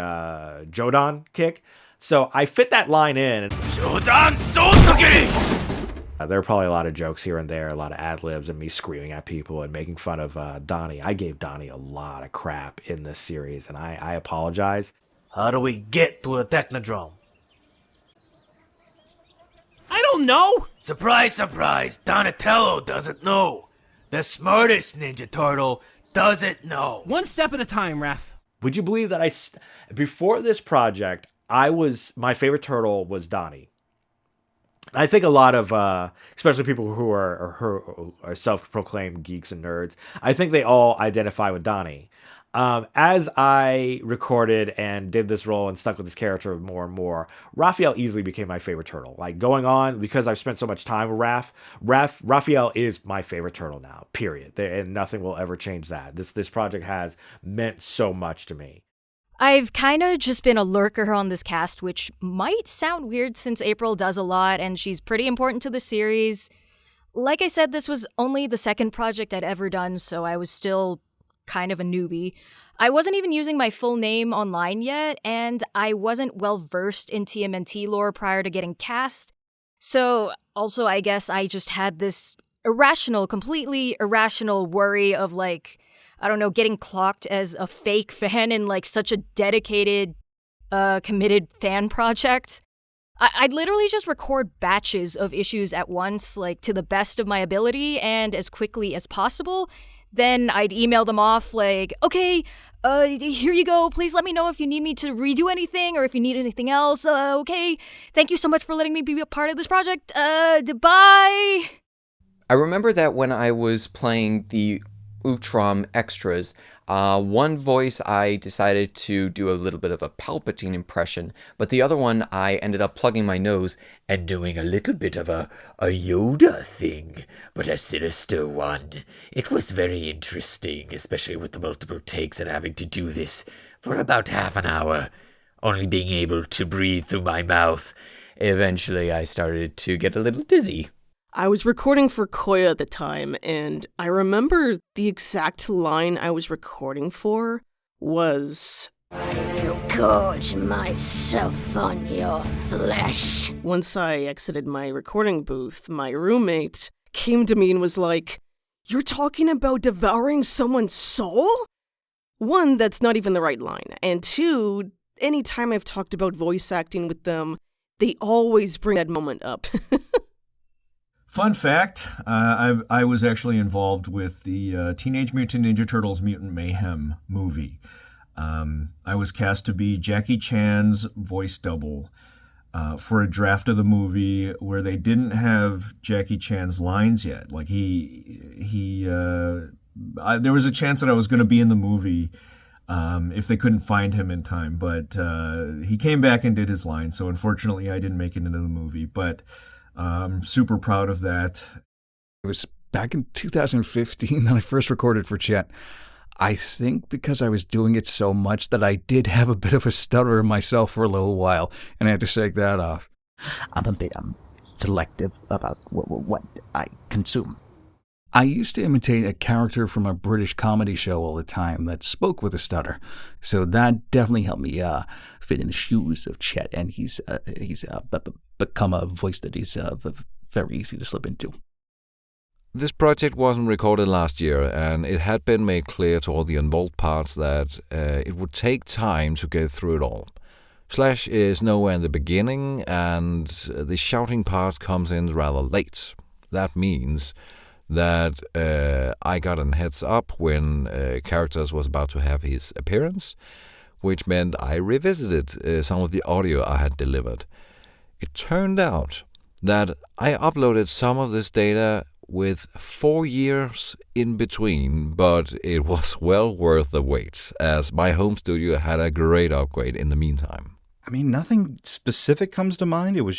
Jodan kick. So I fit that line in. Jodan Sotoki! There are probably a lot of jokes here and there, a lot of ad-libs, and me screaming at people and making fun of Donnie. I gave Donnie a lot of crap in this series, and I apologize. How do we get to the Technodrome? I don't know! Surprise, surprise, Donatello doesn't know. The smartest Ninja Turtle doesn't know. One step at a time, Raph. Would you believe that before this project, my favorite turtle was Donnie. I think a lot of, especially people who are self-proclaimed geeks and nerds, I think they all identify with Donnie. As I recorded and did this role and stuck with this character more and more, Raphael easily became my favorite turtle. Like going on, because I've spent so much time with Raphael is my favorite turtle now, period. And nothing will ever change that. This project has meant so much to me. I've kind of just been a lurker on this cast, which might sound weird since April does a lot and she's pretty important to the series. Like I said, this was only the second project I'd ever done, so I was still kind of a newbie. I wasn't even using my full name online yet, and I wasn't well versed in TMNT lore prior to getting cast. So also, I guess I just had this completely irrational worry of like, I don't know, getting clocked as a fake fan in like such a dedicated, committed fan project. I'd literally just record batches of issues at once, like to the best of my ability and as quickly as possible. Then I'd email them off like, okay, here you go. Please let me know if you need me to redo anything or if you need anything else. Okay, thank you so much for letting me be a part of this project. Bye. I remember that when I was playing the Utrom extras, one voice I decided to do a little bit of a Palpatine impression, but the other one I ended up plugging my nose and doing a little bit of a Yoda thing, but a sinister one. It was very interesting, especially with the multiple takes and having to do this for about half an hour, only being able to breathe through my mouth. Eventually I started to get a little dizzy. I was recording for Koya at the time, and I remember the exact line I was recording for was, "I will gorge myself on your flesh." Once I exited my recording booth, my roommate came to me and was like, "You're talking about devouring someone's soul?" One, that's not even the right line. And two, anytime I've talked about voice acting with them, they always bring that moment up. Fun fact, I was actually involved with the Teenage Mutant Ninja Turtles Mutant Mayhem movie. I was cast to be Jackie Chan's voice double for a draft of the movie where they didn't have Jackie Chan's lines yet. Like there was a chance that I was going to be in the movie if they couldn't find him in time, but he came back and did his lines, so unfortunately I didn't make it into the movie, but I'm super proud of that. It was back in 2015 that I first recorded for Chet. I think because I was doing it so much that I did have a bit of a stutter myself for a little while, and I had to shake that off. I'm a bit selective about what I consume. I used to imitate a character from a British comedy show all the time that spoke with a stutter, so that definitely helped me fit in the shoes of Chet, and he's become a voice that is very easy to slip into. This project wasn't recorded last year, and it had been made clear to all the involved parts that it would take time to get through it all. Slash is nowhere in the beginning, and the shouting part comes in rather late. That means that I got a heads up when Characters was about to have his appearance, which meant I revisited some of the audio I had delivered. It turned out that I uploaded some of this data with 4 years in between, but it was well worth the wait, as my home studio had a great upgrade in the meantime. I mean, nothing specific comes to mind. It was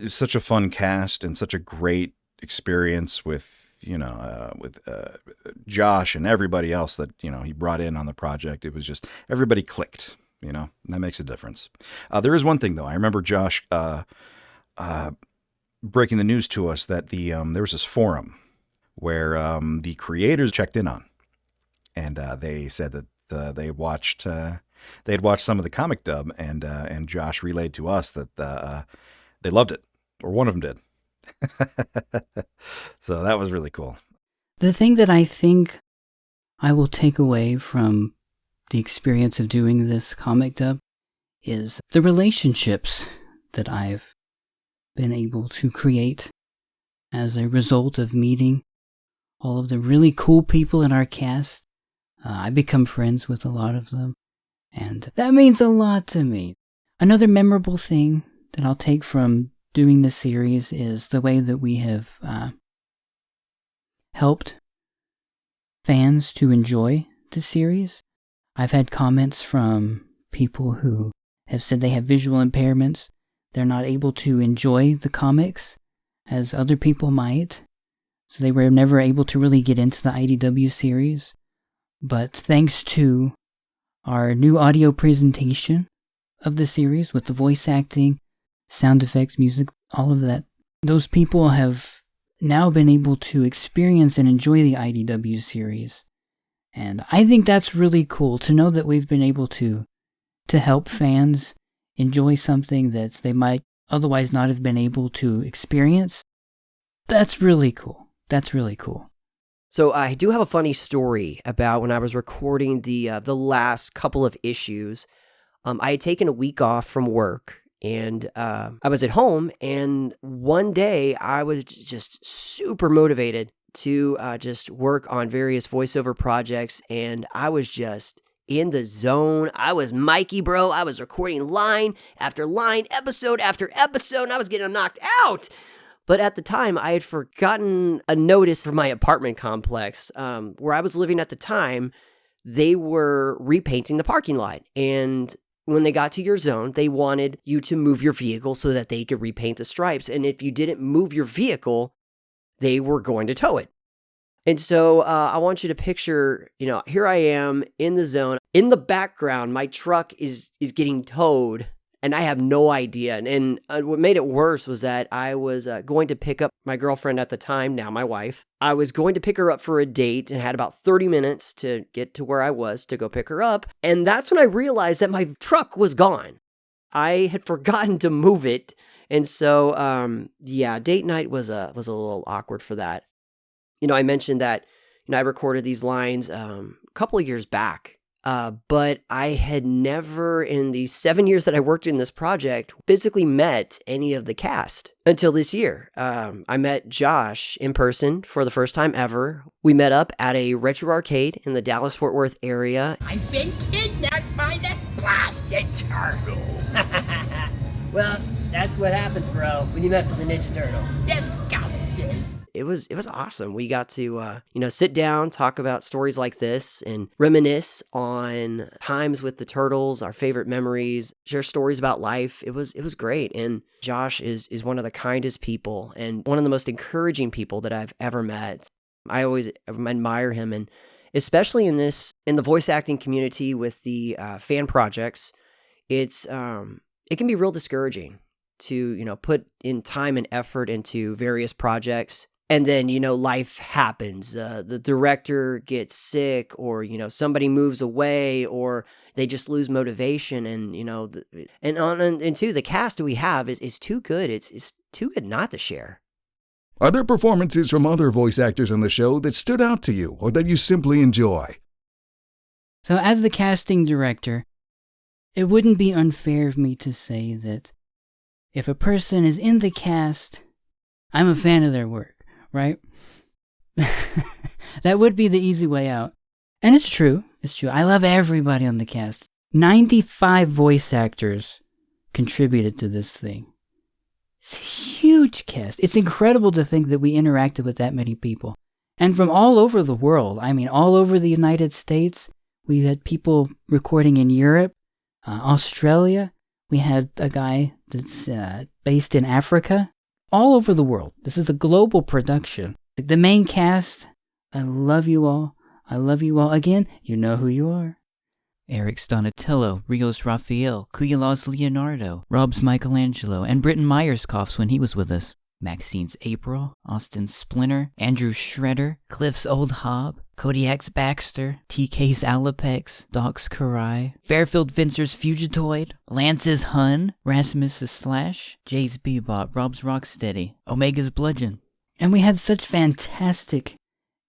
such a fun cast and such a great experience with Josh and everybody else that, he brought in on the project. It was just, everybody clicked, and that makes a difference. There is one thing though. I remember Josh, breaking the news to us that there was this forum where, the creators checked in on, and, they said that, they had watched some of the comic dub, and Josh relayed to us that, they loved it, or one of them did. So that was really cool. The thing that I think I will take away from the experience of doing this comic dub is the relationships that I've been able to create as a result of meeting all of the really cool people in our cast. I've become friends with a lot of them, and that means a lot to me. Another memorable thing that I'll take from doing this series is the way that we have helped fans to enjoy the series. I've had comments from people who have said they have visual impairments. They're not able to enjoy the comics as other people might, so they were never able to really get into the IDW series. But thanks to our new audio presentation of the series with the voice acting, sound effects, music, all of that, those people have now been able to experience and enjoy the IDW series. And I think that's really cool to know that we've been able to help fans enjoy something that they might otherwise not have been able to experience. That's really cool. That's really cool. So I do have a funny story about when I was recording the last couple of issues. I had taken a week off from work, and I was at home, and one day I was just super motivated to just work on various voiceover projects, and I was just in the zone. I was Mikey, bro. I was recording line after line, episode after episode, and I was getting knocked out. But at the time, I had forgotten a notice from my apartment complex where I was living at the time. They were repainting the parking lot, and when they got to your zone, they wanted you to move your vehicle so that they could repaint the stripes. And if you didn't move your vehicle, they were going to tow it. And so I want you to picture, here I am in the zone. In the background, my truck is getting towed, and I have no idea. And what made it worse was that I was going to pick up my girlfriend at the time, now my wife. I was going to pick her up for a date and had about 30 minutes to get to where I was to go pick her up. And that's when I realized that my truck was gone. I had forgotten to move it. And so, date night was a little awkward for that. I mentioned that, I recorded these lines a couple of years back, but I had never, in the 7 years that I worked in this project, physically met any of the cast until this year. I met Josh in person for the first time ever. We met up at a retro arcade in the Dallas-Fort Worth area. I've been kidnapped by that blasted turtle. Well, that's what happens, bro, when you mess with a Ninja Turtle. Disgusting. It was awesome. We got to, sit down, talk about stories like this, and reminisce on times with the Turtles, our favorite memories, share stories about life. It was great. And Josh is one of the kindest people and one of the most encouraging people that I've ever met. I always admire him, and especially in the voice acting community with the fan projects, it can be real discouraging to, put in time and effort into various projects. And then, life happens. The director gets sick, or, somebody moves away, or they just lose motivation. And, and two, the cast we have is too good. It's too good not to share. Are there performances from other voice actors on the show that stood out to you or that you simply enjoy? So as the casting director, it wouldn't be unfair of me to say that if a person is in the cast, I'm a fan of their work. Right? That would be the easy way out. And it's true. It's true. I love everybody on the cast. 95 voice actors contributed to this thing. It's a huge cast. It's incredible to think that we interacted with that many people. And from all over the world. I mean, all over the United States. We had people recording in Europe, Australia. We had a guy that's based in Africa. All over the world. This is a global production. The main cast, I love you all. I love you all. Again, you know who you are. Eric's Donatello, Rios Raphael, Kuyala's Leonardo, Rob's Michelangelo, and Britton Myerscoff's when he was with us. Maxine's April, Austin's Splinter, Andrew's Shredder, Cliff's Old Hob, Kodiak's Baxter, TK's Alapex, Doc's Karai, Fairfield Vincer's Fugitoid, Lance's Hun, Rasmus's Slash, Jay's Bebop, Rob's Rocksteady, Omega's Bludgeon. And we had such fantastic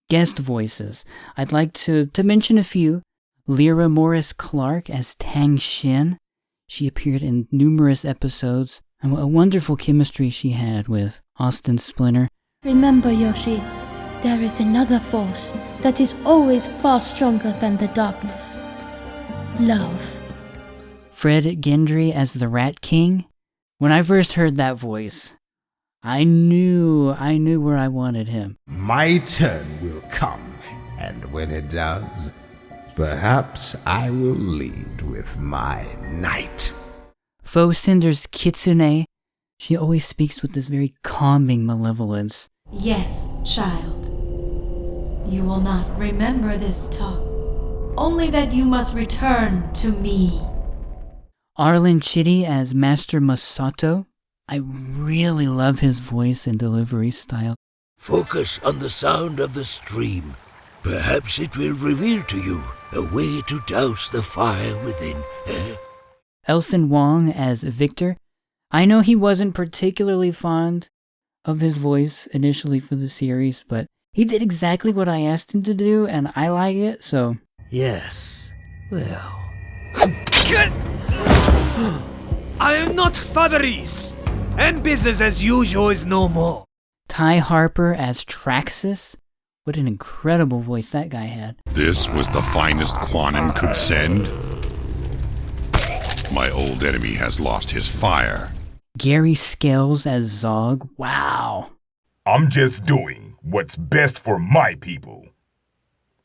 guest voices. I'd like to mention a few. Lyra Morris Clark as Tang Shin. She appeared in numerous episodes. And what a wonderful chemistry she had with Austin Splinter. Remember, Yoshi, there is another force that is always far stronger than the darkness. Love. Fred Gendry as the Rat King? When I first heard that voice, I knew where I wanted him. My turn will come, and when it does, perhaps I will lead with my knight. Faux Cinder's Kitsune, she always speaks with this very calming malevolence. Yes, child. You will not remember this talk. Only that you must return to me. Arlen Chitty as Master Masato. I really love his voice and delivery style. Focus on the sound of the stream. Perhaps it will reveal to you a way to douse the fire within. Elson Wong as Victor. I know he wasn't particularly fond of his voice initially for the series, but he did exactly what I asked him to do, and I like it, so... Yes, well... I am not Fabrice, and business as usual is no more. Ty Harper as Traxus. What an incredible voice that guy had. This was the finest Quanon could send. My old enemy has lost his fire. Gary Scales as Zog. Wow. I'm just doing what's best for my people.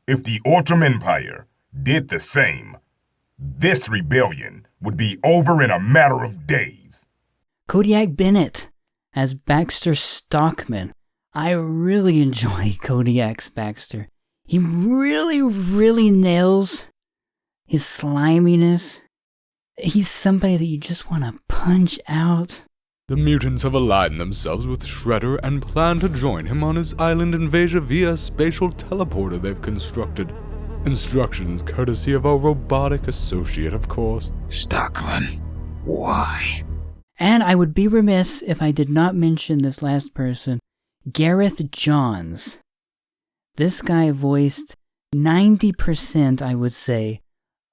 If the Ortrum Empire did the same, this rebellion would be over in a matter of days. Kodiak Bennett as Baxter Stockman. I really enjoy Kodiak's Baxter. He really nails his sliminess. He's somebody that you just want to punch out. The mutants have aligned themselves with Shredder and plan to join him on his island invasion via a spatial teleporter they've constructed. Instructions courtesy of a robotic associate, of course. Stockman, why? And I would be remiss if I did not mention this last person, Gareth Johns. This guy voiced 90%, I would say,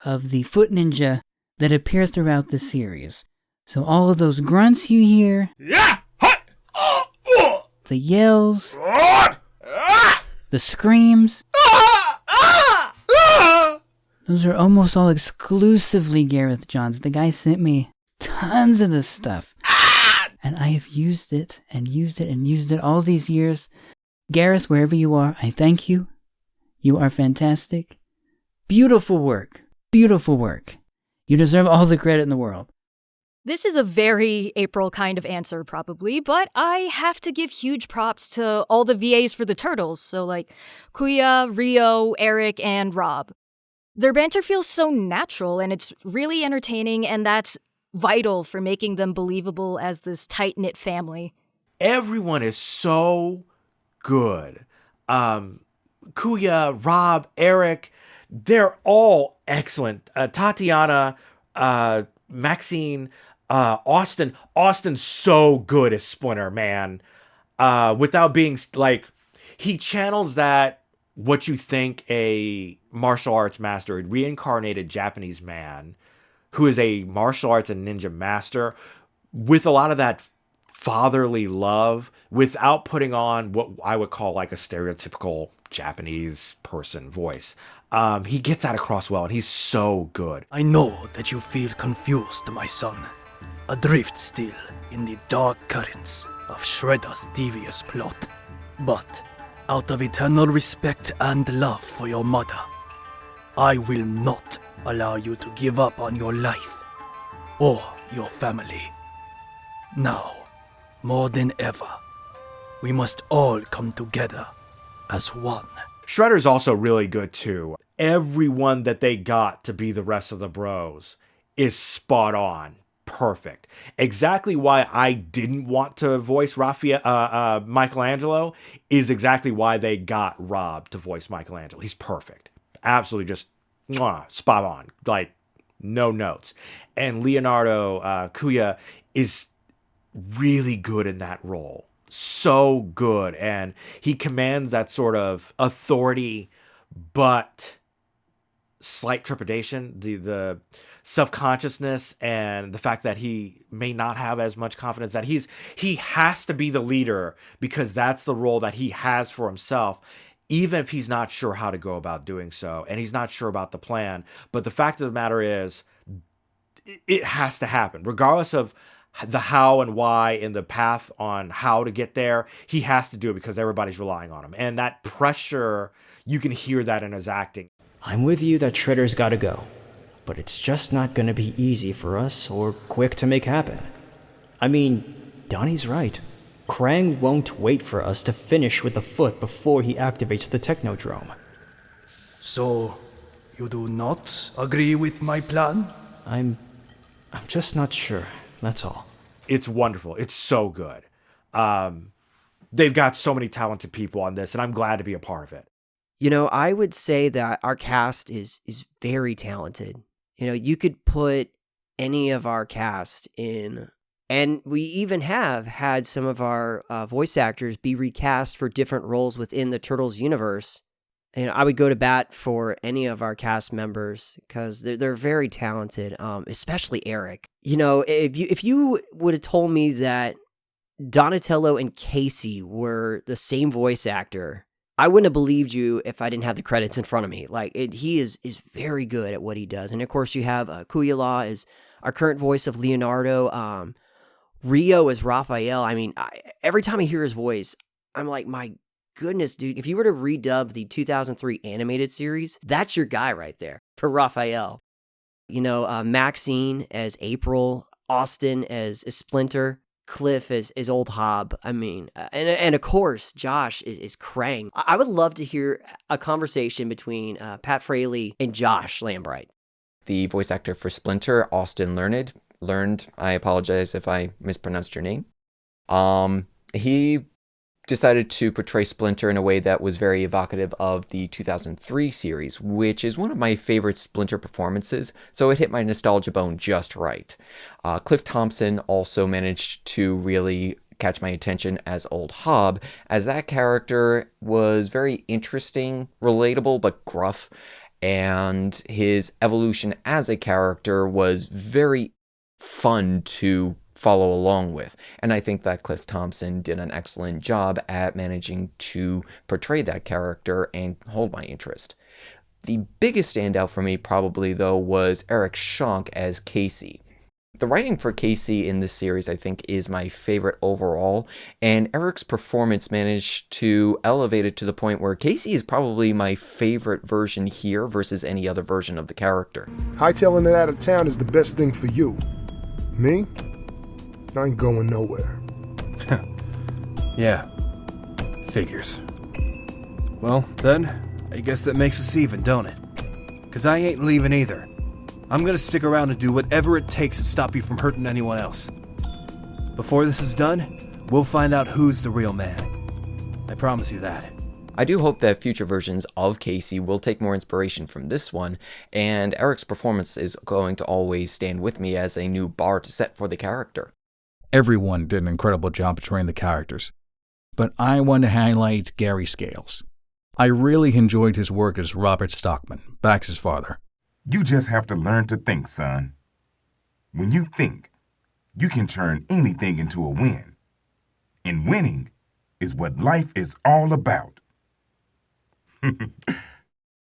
of the foot ninja that appear throughout the series. So all of those grunts you hear, the yells, the screams, those are almost all exclusively Gareth Johns. The guy sent me tons of this stuff. And I have used it and used it and used it all these years. Gareth, wherever you are, I thank you. You are fantastic. Beautiful work. Beautiful work. You deserve all the credit in the world. This is a very April kind of answer, probably, but I have to give huge props to all the VAs for the Turtles, so like Kuya, Rio, Eric, and Rob. Their banter feels so natural, and it's really entertaining, and that's vital for making them believable as this tight-knit family. Everyone is so good. Kuya, Rob, Eric, they're all excellent. Tatiana, Maxine, Austin. Austin's so good as Splinter, man. Without being like, he channels that what you think a martial arts master, a reincarnated Japanese man who is a martial arts and ninja master, with a lot of that fatherly love without putting on what I would call like a stereotypical Japanese person voice. He gets that across well, and he's so good. I know that you feel confused, my son. Adrift still in the dark currents of Shredder's devious plot. But, out of eternal respect and love for your mother, I will not allow you to give up on your life or your family. Now, more than ever, we must all come together as one. Shredder's also really good too. Everyone that they got to be the rest of the bros is spot on. Perfect. Exactly why I didn't want to voice Michelangelo is exactly why they got Rob to voice Michelangelo. He's perfect. Absolutely just spot on. Like, no notes. And Leonardo Kuya is really good in that role. So good. And he commands that sort of authority, but slight trepidation, the self-consciousness, and the fact that he may not have as much confidence, that he has to be the leader because that's the role that he has for himself. even if he's not sure how to go about doing so, and he's not sure about the plan. But the fact of the matter is, it has to happen, regardless of the how and why and the path on how to get there. He has to do it because everybody's relying on him. And that pressure, you can hear that in his acting. I'm with you that Shredder's gotta go, but it's just not gonna be easy for us or quick to make happen. I mean, Donnie's right. Krang won't wait for us to finish with the foot before he activates the Technodrome. So, you do not agree with my plan? I'm just not sure, that's all. It's wonderful. It's so good. They've got so many talented people on this, and I'm glad to be a part of it. You know, I would say that our cast is very talented. You know, you could put any of our cast in, and we even have had some of our voice actors be recast for different roles within the Turtles universe. And I would go to bat for any of our cast members because they're very talented, especially Eric. You know, if you would have told me that Donatello and Casey were the same voice actor, I wouldn't have believed you if I didn't have the credits in front of me. Like, he is very good at what he does. And of course, you have Kuyala is our current voice of Leonardo. Rio is Raphael. I mean, every time I hear his voice, I'm like, my goodness, dude. If you were to redub the 2003 animated series, that's your guy right there for Raphael. You know, Maxine as April, Austin as Splinter, Cliff as Old Hob. I mean, and of course, Josh is Krang. I would love to hear a conversation between Pat Fraley and Josh Lambright. The voice actor for Splinter, Austin Learned, I apologize if I mispronounced your name. He decided to portray Splinter in a way that was very evocative of the 2003 series, which is one of my favorite Splinter performances, so it hit my nostalgia bone just right. Cliff Thompson also managed to really catch my attention as Old Hob, as that character was very interesting, relatable, but gruff, and his evolution as a character was very fun to follow along with. And I think that Cliff Thompson did an excellent job at managing to portray that character and hold my interest. The biggest standout for me probably, though, was Eric Schonk as Casey. The writing for Casey in this series, I think, is my favorite overall, and Eric's performance managed to elevate it to the point where Casey is probably my favorite version here versus any other version of the character. Hightailing it out of town is the best thing for you. Me? I ain't going nowhere. Yeah, figures. Well, then, I guess that makes us even, don't it? 'Cause I ain't leaving either. I'm gonna stick around and do whatever it takes to stop you from hurting anyone else. Before this is done, we'll find out who's the real man. I promise you that. I do hope that future versions of Casey will take more inspiration from this one, and Eric's performance is going to always stand with me as a new bar to set for the character. Everyone did an incredible job portraying the characters, but I want to highlight Gary Scales. I really enjoyed his work as Robert Stockman, Bax's father. You just have to learn to think, son. When you think, you can turn anything into a win. And winning is what life is all about.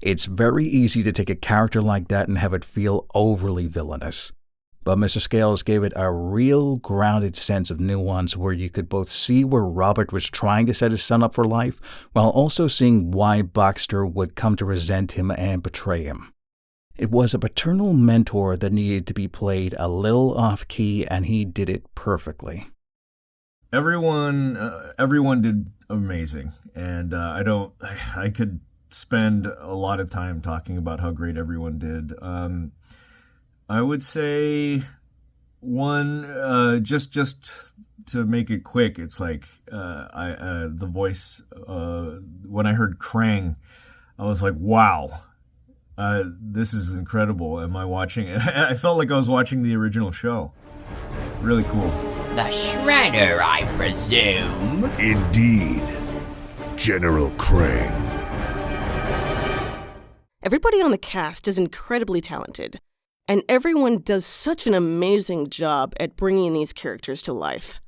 It's very easy to take a character like that and have it feel overly villainous. But Mr. Scales gave it a real grounded sense of nuance where you could both see where Robert was trying to set his son up for life, while also seeing why Baxter would come to resent him and betray him. It was a paternal mentor that needed to be played a little off-key, and he did it perfectly. Everyone did amazing, and I could spend a lot of time talking about how great everyone did. I would say one, just to make it quick, it's like the voice, when I heard Krang, I was like, wow, this is incredible. Am I watching it? I felt like I was watching the original show. Really cool. The Shredder, I presume. Indeed, General Krang. Everybody on the cast is incredibly talented, and everyone does such an amazing job at bringing these characters to life.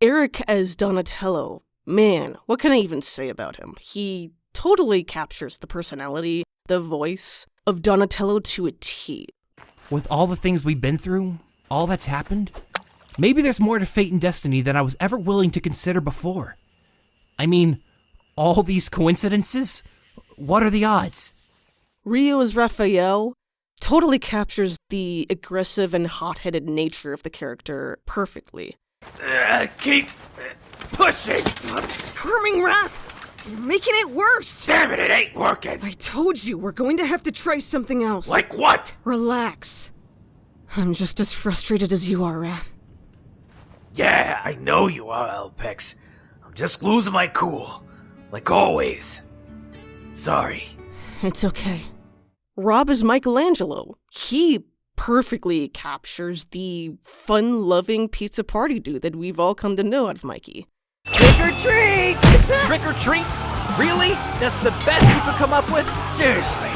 Eric as Donatello, man, what can I even say about him? He totally captures the personality, the voice of Donatello to a T. With all the things we've been through, all that's happened, maybe there's more to fate and destiny than I was ever willing to consider before. I mean, all these coincidences? What are the odds? Rio as Raphael totally captures the aggressive and hot-headed nature of the character perfectly. Keep pushing! Stop squirming, Raph! You're making it worse! Damn it ain't working! I told you, we're going to have to try something else. Like what? Relax. I'm just as frustrated as you are, Raph. Yeah, I know you are, Alpex. I'm just losing my cool. Like always. Sorry. It's okay. Rob is Michelangelo. He perfectly captures the fun-loving pizza party dude that we've all come to know out of Mikey. Trick or treat! Trick or treat? Really? That's the best you could come up with? Seriously.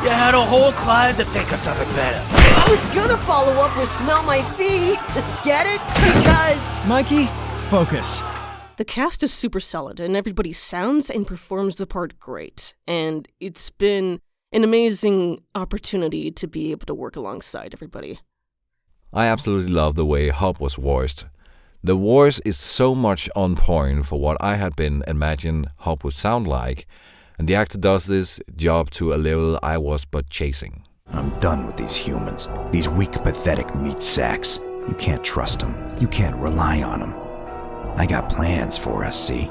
You had a whole client to think of something better. I was gonna follow up with smell my feet. Get it? Because... Mikey, focus. The cast is super solid, and everybody sounds and performs the part great. And it's been an amazing opportunity to be able to work alongside everybody. I absolutely love the way Hub was voiced. The voice is so much on point for what I had been imagining Hub would sound like, and the actor does this job to a level I was but chasing. I'm done with these humans, these weak, pathetic meat sacks. You can't trust them. You can't rely on them. I got plans for us, see?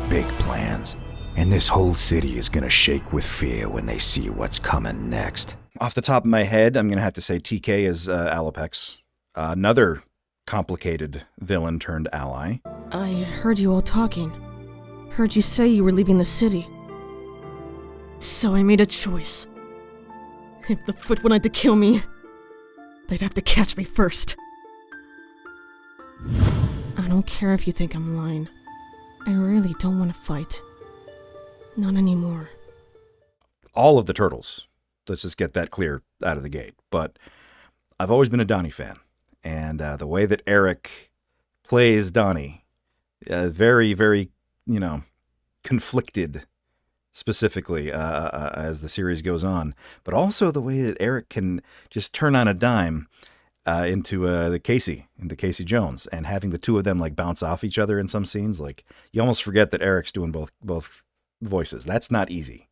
Big plans. And this whole city is gonna shake with fear when they see what's coming next. Off the top of my head, I'm gonna have to say TK is Alopex. Another complicated villain turned ally. I heard you all talking. Heard you say you were leaving the city. So I made a choice. If the Foot wanted to kill me, they'd have to catch me first. I don't care if you think I'm lying. I really don't want to fight. Not anymore. All of the Turtles. Let's just get that clear out of the gate. But I've always been a Donnie fan. And the way that Eric plays Donnie, very, very, conflicted, specifically, as the series goes on. But also the way that Eric can just turn on a dime into Casey Jones, and having the two of them like bounce off each other in some scenes. Like, you almost forget that Eric's doing both voices. That's not easy.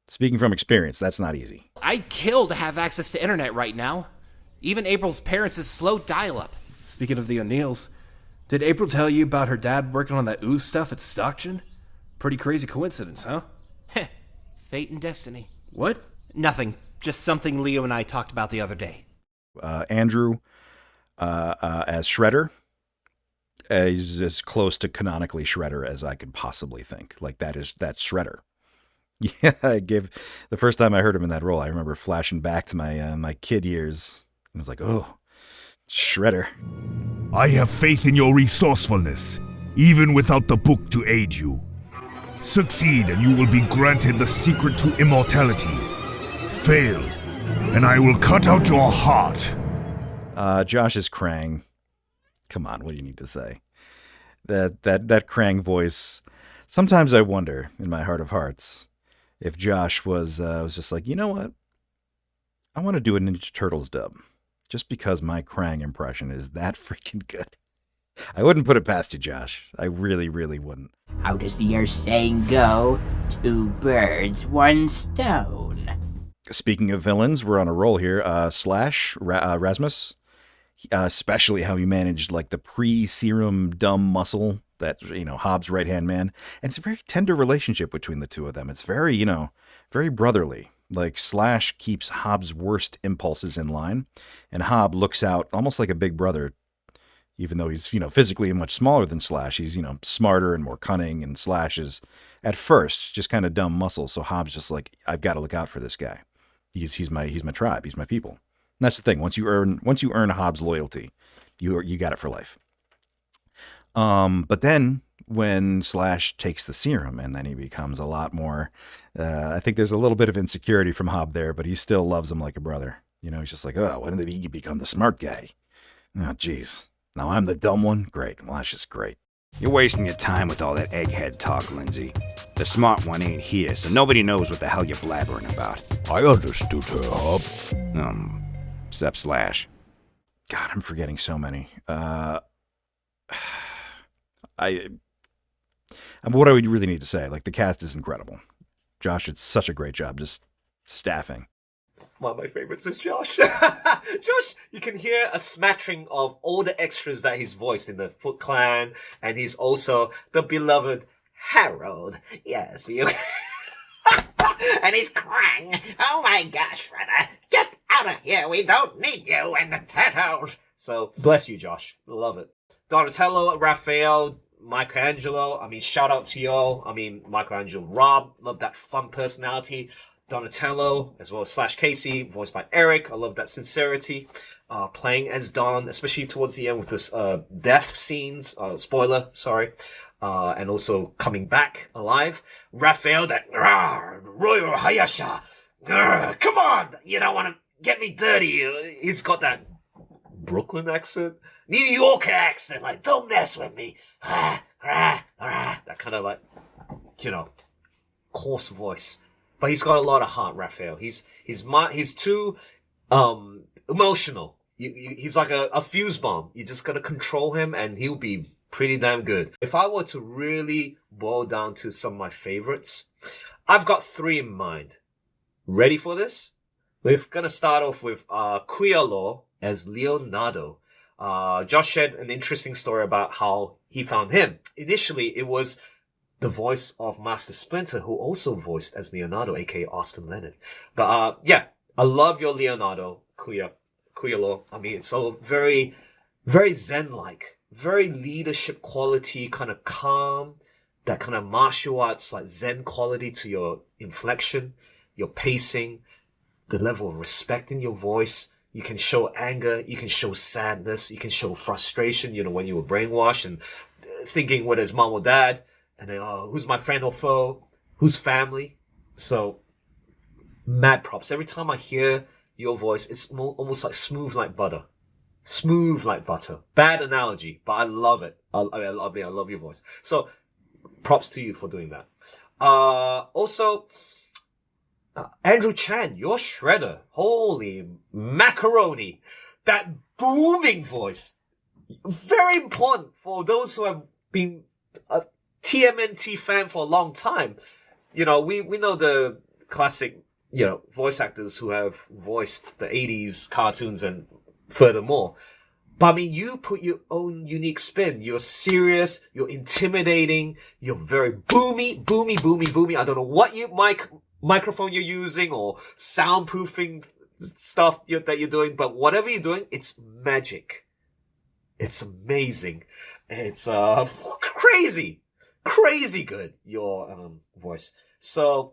Speaking from experience, that's not easy. I'd kill to have access to internet right now. Even April's parents' slow dial-up. Speaking of the O'Neills, did April tell you about her dad working on that ooze stuff at Stockton? Pretty crazy coincidence, huh? Heh. Fate and destiny. What? Nothing. Just something Leo and I talked about the other day. Andrew as Shredder is as close to canonically Shredder as I could possibly think. Like, that's Shredder. Yeah, the first time I heard him in that role, I remember flashing back to my kid years. I was like, oh, Shredder. I have faith in your resourcefulness, even without the book to aid you. Succeed and you will be granted the secret to immortality. Fail, and I will cut out your heart. Josh is Krang. Come on, what do you need to say? That Krang voice. Sometimes I wonder, in my heart of hearts, if Josh was just like, you know what? I want to do a Ninja Turtles dub, just because my Krang impression is that freaking good. I wouldn't put it past you, Josh. I really, really wouldn't. How does the old saying go? 2 birds, 1 stone. Speaking of villains, we're on a roll here. Slash, Rasmus, especially how he managed like the pre-serum dumb muscle that, Hobbs' right-hand man. And it's a very tender relationship between the two of them. It's very, very brotherly. Like, Slash keeps Hobbs' worst impulses in line, and Hobb looks out almost like a big brother, even though he's, physically much smaller than Slash. He's, smarter and more cunning, and Slash is, at first, just kind of dumb muscle. So Hobbs just like, I've got to look out for this guy. He's my tribe. He's my people. And that's the thing. Once you earn Hobbs' loyalty, you got it for life. But then when Slash takes the serum, and then he becomes a lot more, I think there's a little bit of insecurity from Hobb there, but he still loves him like a brother. He's just like, oh, when did he become the smart guy? Oh, geez. Now I'm the dumb one? Great. Well, that's just great. You're wasting your time with all that egghead talk, Lindsay. The smart one ain't here, so nobody knows what the hell you're blabbering about. I understood her, Hub. Except Slash. God, I'm forgetting so many. What do we really need to say? Like, the cast is incredible. Josh did such a great job just staffing. One of my favorites is Josh. Josh, you can hear a smattering of all the extras that he's voiced in the Foot Clan, and he's also the beloved Harold. Yes, you. And he's crying. Oh my gosh, Shredder, get out of here. We don't need you and the turtles. So, bless you, Josh. Love it. Donatello, Raphael, Michelangelo. I mean, shout out to y'all. I mean, Michelangelo, Rob. Love that fun personality. Donatello, as well as Slash Casey, voiced by Eric. I love that sincerity. Playing as Don, especially towards the end with this death scenes. Spoiler, sorry. And also coming back alive. Raphael, that Royal Hayasha. Come on, you don't want to get me dirty. He's got that Brooklyn accent, New York accent. Like, don't mess with me. That kind of like, coarse voice. But he's got a lot of heart, Raphael. He's too emotional. He's like a fuse bomb. You just gotta control him, and he'll be pretty damn good. If I were to really boil down to some of my favorites, I've got 3 in mind. Ready for this? We're gonna start off with Kuya Law as Leonardo. Josh shared an interesting story about how he found him. Initially, it was the voice of Master Splinter, who also voiced as Leonardo, aka Austin Leonard. But I love your Leonardo, Kuya Law. I mean, it's so very, very Zen-like, very leadership quality, kind of calm, that kind of martial arts, like Zen quality to your inflection, your pacing, the level of respect in your voice. You can show anger, you can show sadness, you can show frustration, when you were brainwashed and thinking whether it's mom or dad. And then, who's my friend or foe? Who's family? So, mad props. Every time I hear your voice, it's almost like smooth like butter. Smooth like butter. Bad analogy, but I love it. I love your voice. So, props to you for doing that. Also, Andrew Chan, your Shredder. Holy macaroni. That booming voice. Very important for those who have been a TMNT fan for a long time. We know the classic, voice actors who have voiced the 80s cartoons and furthermore. But I mean, you put your own unique spin. You're serious, you're intimidating, you're very boomy. I don't know what microphone you're using or soundproofing stuff that you're doing, but whatever you're doing, it's magic. It's amazing. It's crazy good, your voice. So,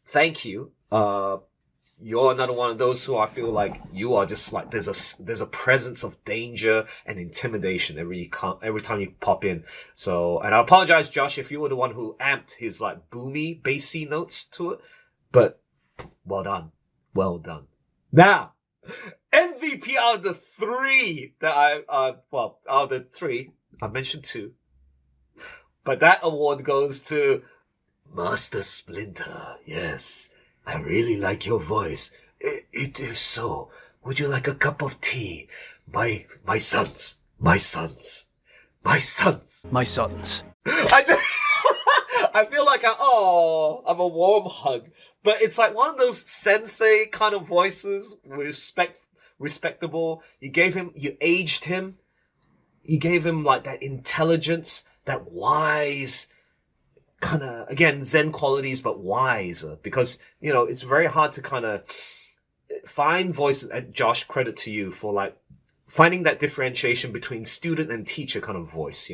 thank you. You're another one of those who I feel like you are just like there's a presence of danger and intimidation every time you pop in. So, and I apologize, Josh, if you were the one who amped his like boomy, bassy notes to it. But well done. Now, MVP out of the 3 that out of the 3, I mentioned 2. But that award goes to Master Splinter. Yes, I really like your voice. It is so. Would you like a cup of tea? My sons. I feel like I'm a warm hug. But it's like one of those sensei kind of voices, respectable. You aged him. You gave him like that intelligence, that wise kind of, again, Zen qualities, but wiser. Because, it's very hard to kind of find voices, and Josh, credit to you for like finding that differentiation between student and teacher kind of voice,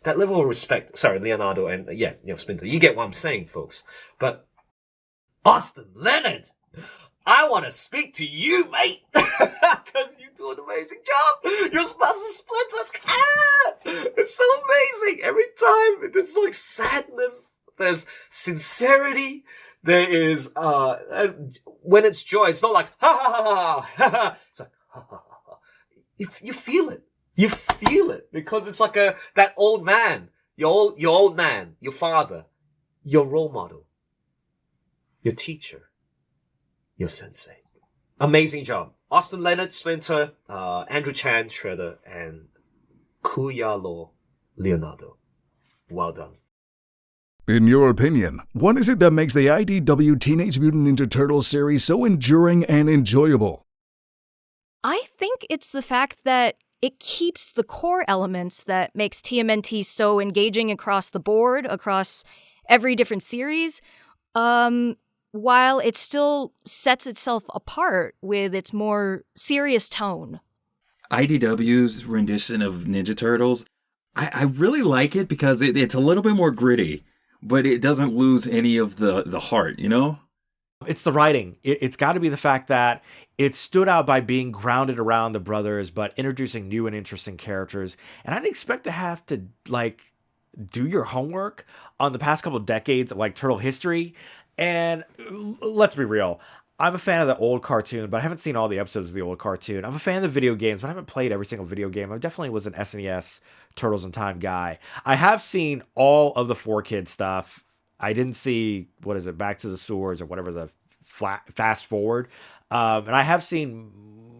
that level of respect. Sorry, Leonardo and Splinter. You get what I'm saying, folks. But Austin Leonard, I want to speak to you, mate, because you do an amazing job. You're Master Splinter. It's so amazing. Every time there's like sadness, there's sincerity, there is when it's joy, it's not like ha ha ha ha ha. It's like ha ha ha ha. You feel it. You feel it because it's like that old man your old man, your father, your role model, your teacher, your sensei. Amazing job. Austin Leonard, Splinter, Andrew Chan, Shredder, and Kuyalo Leonardo. Well done. In your opinion, what is it that makes the IDW Teenage Mutant Ninja Turtles series so enduring and enjoyable? I think it's the fact that it keeps the core elements that makes TMNT so engaging across the board, across every different series, while it still sets itself apart with its more serious tone. IDW's rendition of Ninja Turtles, I really like it because it's a little bit more gritty, but it doesn't lose any of the heart, you know? It's the writing. It's got to be the fact that it stood out by being grounded around the brothers, but introducing new and interesting characters. And I didn't expect to have to, do your homework on the past couple of decades of, Turtle history. And let's be real. I'm a fan of the old cartoon, but I haven't seen all the episodes of the old cartoon. I'm a fan of the video games, but I haven't played every single video game. I definitely was an SNES Turtles in Time guy. I have seen all of the 4Kid stuff. I didn't see, Back to the Sewers or whatever, the Fast Forward. And I have seen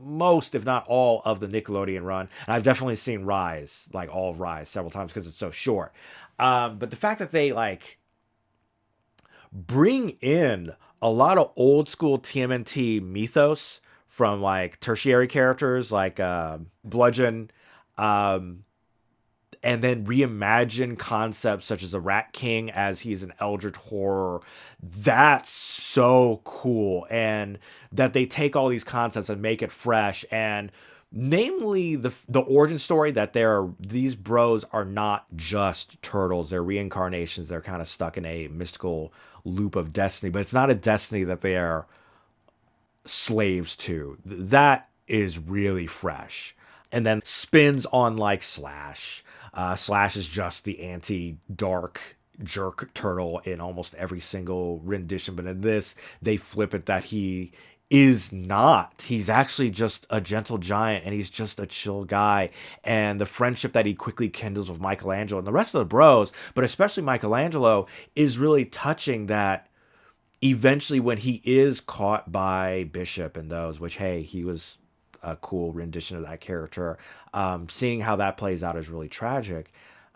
most, if not all, of the Nickelodeon run. And I've definitely seen Rise, all of Rise, several times because it's so short. But the fact that they, bring in a lot of old school TMNT mythos from tertiary characters like Bludgeon, and then reimagine concepts such as the Rat King as he's an eldritch horror. That's so cool. And that they take all these concepts and make it fresh. And namely the origin story that these bros are not just turtles. They're reincarnations. They're kind of stuck in a mystical loop of destiny, but it's not a destiny that they are slaves to. That is really fresh. And then spins on Slash. Slash is just the anti-dark jerk turtle in almost every single rendition, but in this, they flip it that he is not. He's actually just a gentle giant, and he's just a chill guy. And the friendship that he quickly kindles with Michelangelo and the rest of the bros, but especially Michelangelo, is really touching that eventually when he is caught by Bishop and those, which, hey, he was a cool rendition of that character. Seeing how that plays out is really tragic.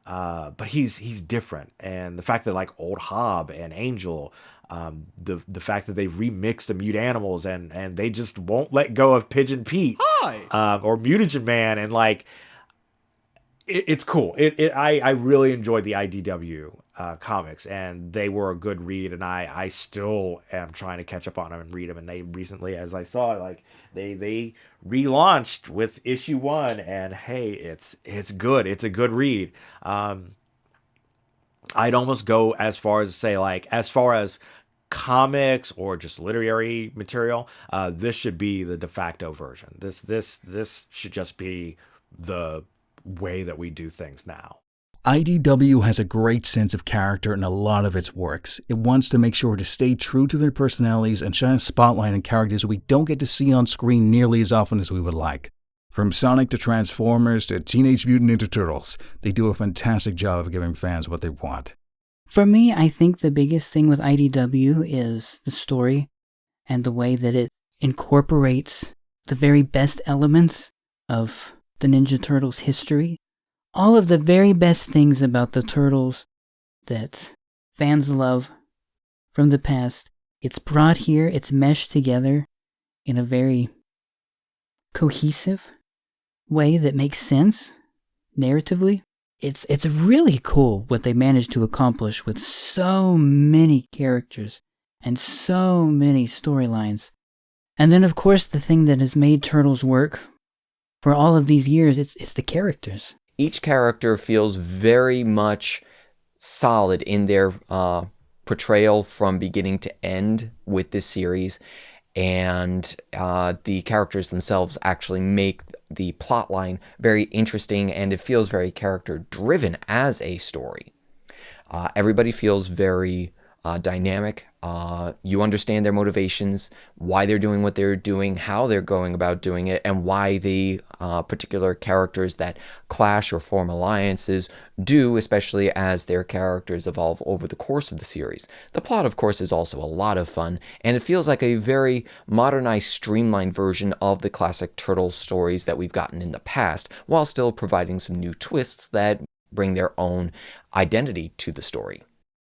But he's different. And the fact that old Hob and Angel, the fact that they've remixed the Mute Animals and they just won't let go of Pigeon Pete. Hi! Or Mutagen Man, and it's cool. I really enjoyed the IDW comics, and they were a good read, and I still am trying to catch up on them and read them. And they recently, as I saw, they relaunched with issue 1, and hey, it's good. It's a good read. I'd almost go as far as to say, as far as comics or just literary material, this should be the de facto version. This should just be the way that we do things now. IDW has a great sense of character in a lot of its works. It wants to make sure to stay true to their personalities and shine a spotlight on characters we don't get to see on screen nearly as often as we would like. From Sonic to Transformers to Teenage Mutant Ninja Turtles, they do a fantastic job of giving fans what they want. For me, I think the biggest thing with IDW is the story and the way that it incorporates the very best elements of the Ninja Turtles history. All of the very best things about the Turtles that fans love from the past, it's brought here, it's meshed together in a very cohesive way that makes sense narratively. It's really cool what they managed to accomplish with so many characters and so many storylines. And then, of course, the thing that has made Turtles work for all of these years, it's the characters. Each character feels very much solid in their portrayal from beginning to end with this series, and the characters themselves actually make the plotline very interesting, and it feels very character driven as a story. Everybody feels very dynamic. You understand their motivations, why they're doing what they're doing, how they're going about doing it, and why the particular characters that clash or form alliances do, especially as their characters evolve over the course of the series. The plot, of course, is also a lot of fun, and it feels like a very modernized, streamlined version of the classic Turtles stories that we've gotten in the past, while still providing some new twists that bring their own identity to the story.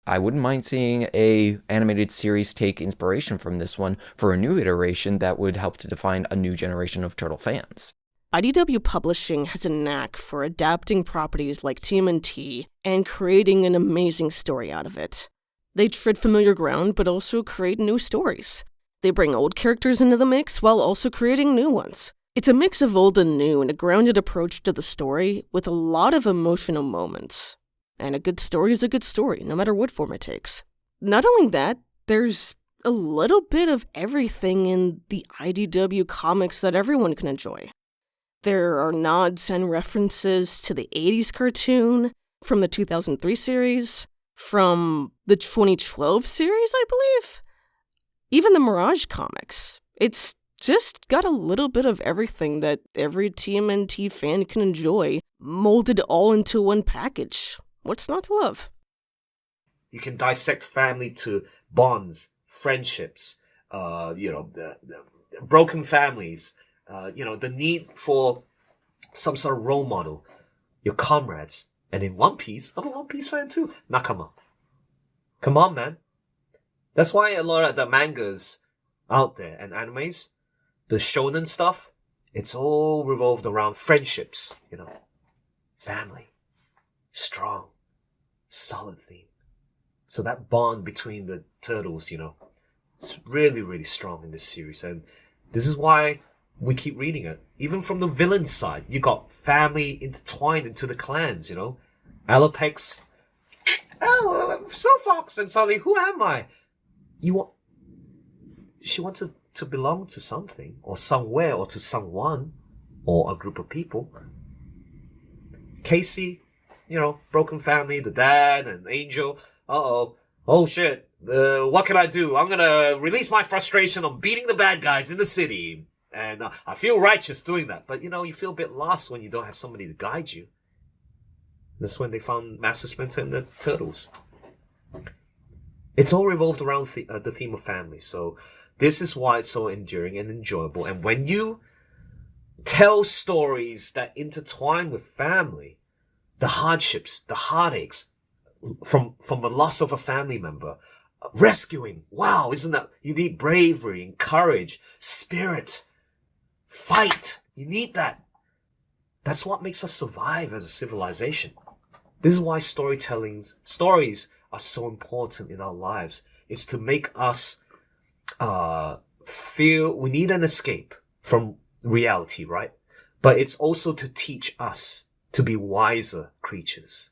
I wouldn't mind seeing a animated series take inspiration from this one for a new iteration that would help to define a new generation of Turtle fans. IDW Publishing has a knack for adapting properties like TMNT and creating an amazing story out of it. They tread familiar ground, but also create new stories. They bring old characters into the mix while also creating new ones. It's a mix of old and new and a grounded approach to the story with a lot of emotional moments. And a good story is a good story, no matter what form it takes. Not only that, there's a little bit of everything in the IDW comics that everyone can enjoy. There are nods and references to the 80s cartoon, from the 2003 series, from the 2012 series, I believe. Even the Mirage comics. It's just got a little bit of everything that every TMNT fan can enjoy, molded all into one package. What's not to love? You can dissect family to bonds, friendships, the broken families, the need for some sort of role model, your comrades. And in One Piece, I'm a One Piece fan too. Nakama. Come on, man. That's why a lot of the mangas out there and animes, the shonen stuff, it's all revolved around friendships, family, strong, solid theme. So that bond between the turtles, it's really, really strong in this series. And this is why we keep reading it. Even from the villain side, you got family intertwined into the clans, Alopex, Silfox, and suddenly, who am I? She wants to belong to something, or somewhere, or to someone, or a group of people. Casey, broken family, the dad and Angel. Oh shit. What can I do? I'm gonna release my frustration on beating the bad guys in the city. And I feel righteous doing that. But, you feel a bit lost when you don't have somebody to guide you. That's when they found Master Splinter and the Turtles. It's all revolved around the theme of family. So this is why it's so enduring and enjoyable. And when you tell stories that intertwine with family, the hardships, the heartaches from the loss of a family member, rescuing, wow, isn't that, you need bravery and courage, spirit, fight, you need that. That's what makes us survive as a civilization. This is why stories are so important in our lives. It's to make us feel we need an escape from reality, right? But it's also to teach us to be wiser creatures.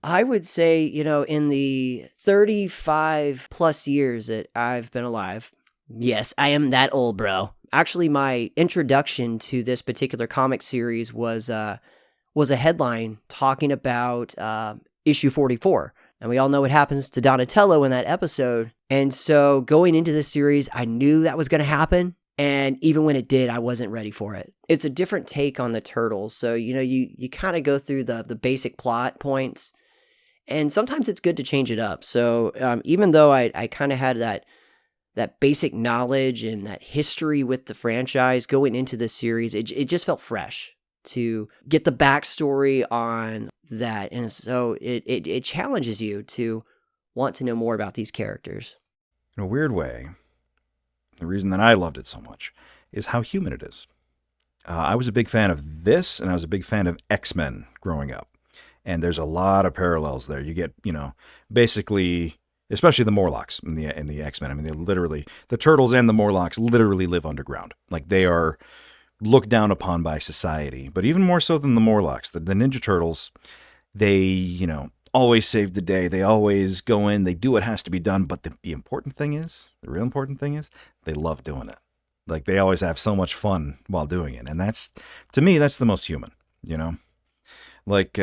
I would say, in the 35 plus years that I've been alive, yes, I am that old, bro. Actually, my introduction to this particular comic series was a headline talking about issue 44. And we all know what happens to Donatello in that episode. And so going into this series, I knew that was going to happen. And even when it did, I wasn't ready for it. It's a different take on the Turtles. So, you kind of go through the basic plot points. And sometimes it's good to change it up. So even though I kind of had that basic knowledge and that history with the franchise going into this series, it just felt fresh to get the backstory on that. And so it challenges you to want to know more about these characters. In a weird way, the reason that I loved it so much is how human it is. I was a big fan of this, and I was a big fan of X-Men growing up. And there's a lot of parallels there. You get, basically, especially the Morlocks in the X-Men. I mean, the Turtles and the Morlocks literally live underground. Like, they are looked down upon by society. But even more so than the Morlocks, the Ninja Turtles, they, always save the day. They always go in, they do what has to be done. But the real important thing is, they love doing it. Like, they always have so much fun while doing it. And that's, to me, that's the most human, Like,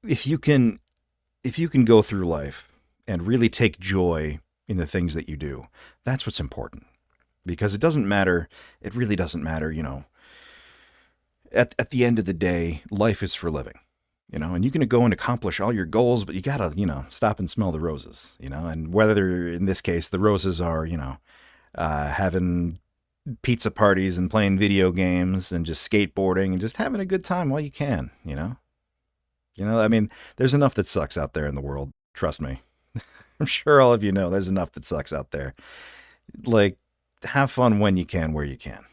if you can go through life really take joy in the things that you do. That's what's important. Because it doesn't matter, it really doesn't matter, at the end of the day, life is for living, and you can go and accomplish all your goals, but you gotta, stop and smell the roses, and whether in this case, the roses are, having pizza parties and playing video games and just skateboarding and just having a good time while you can, I mean, there's enough that sucks out there in the world. Trust me. I'm sure all of you know there's enough that sucks out there. Like, have fun when you can, where you can.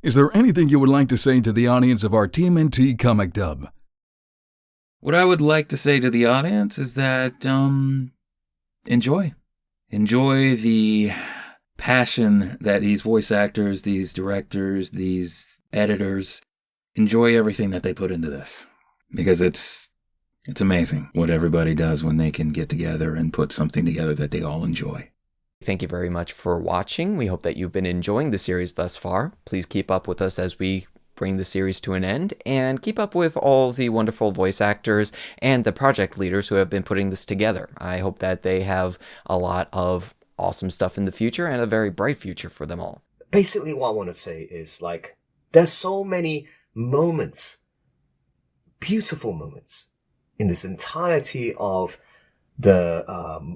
Is there anything you would like to say to the audience of our TMNT comic dub? What I would like to say to the audience is that, enjoy. Enjoy the passion that these voice actors, these directors, these editors, enjoy everything that they put into this. Because it's amazing what everybody does when they can get together and put something together that they all enjoy. Thank you very much for watching. We hope that you've been enjoying the series thus far. Please keep up with us as we bring the series to an end, and keep up with all the wonderful voice actors and the project leaders who have been putting this together. I hope that they have a lot of awesome stuff in the future and a very bright future for them all. Basically, what I want to say is, like, there's so many moments, beautiful moments, in this entirety of the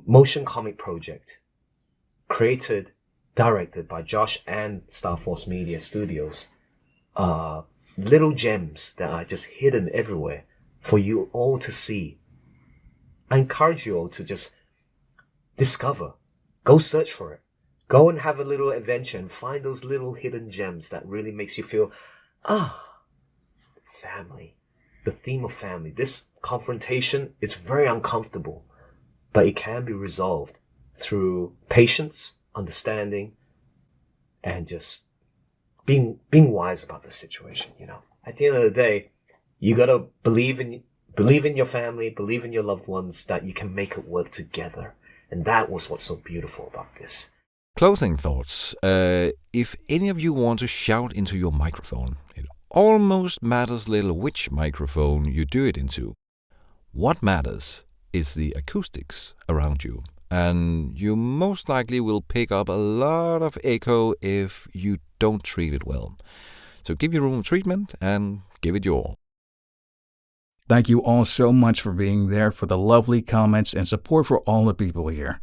motion comic project, created, directed by Josh and StarForce Media Studios. Little gems that are just hidden everywhere for you all to see. I encourage you all to just discover, go search for it, go and have a little adventure and find those little hidden gems that really makes you feel, family. The theme of family. This confrontation is very uncomfortable, but it can be resolved through patience, understanding, and just being wise about the situation. At the end of the day, you gotta believe in your family, believe in your loved ones, that you can make it work together. And that was what's so beautiful about this. Closing thoughts. If any of you want to shout into your microphone, it almost matters little which microphone you do it into. What matters is the acoustics around you, and you most likely will pick up a lot of echo if you don't treat it well. So give your room treatment and give it your all. Thank you all so much for being there, for the lovely comments and support for all the people here.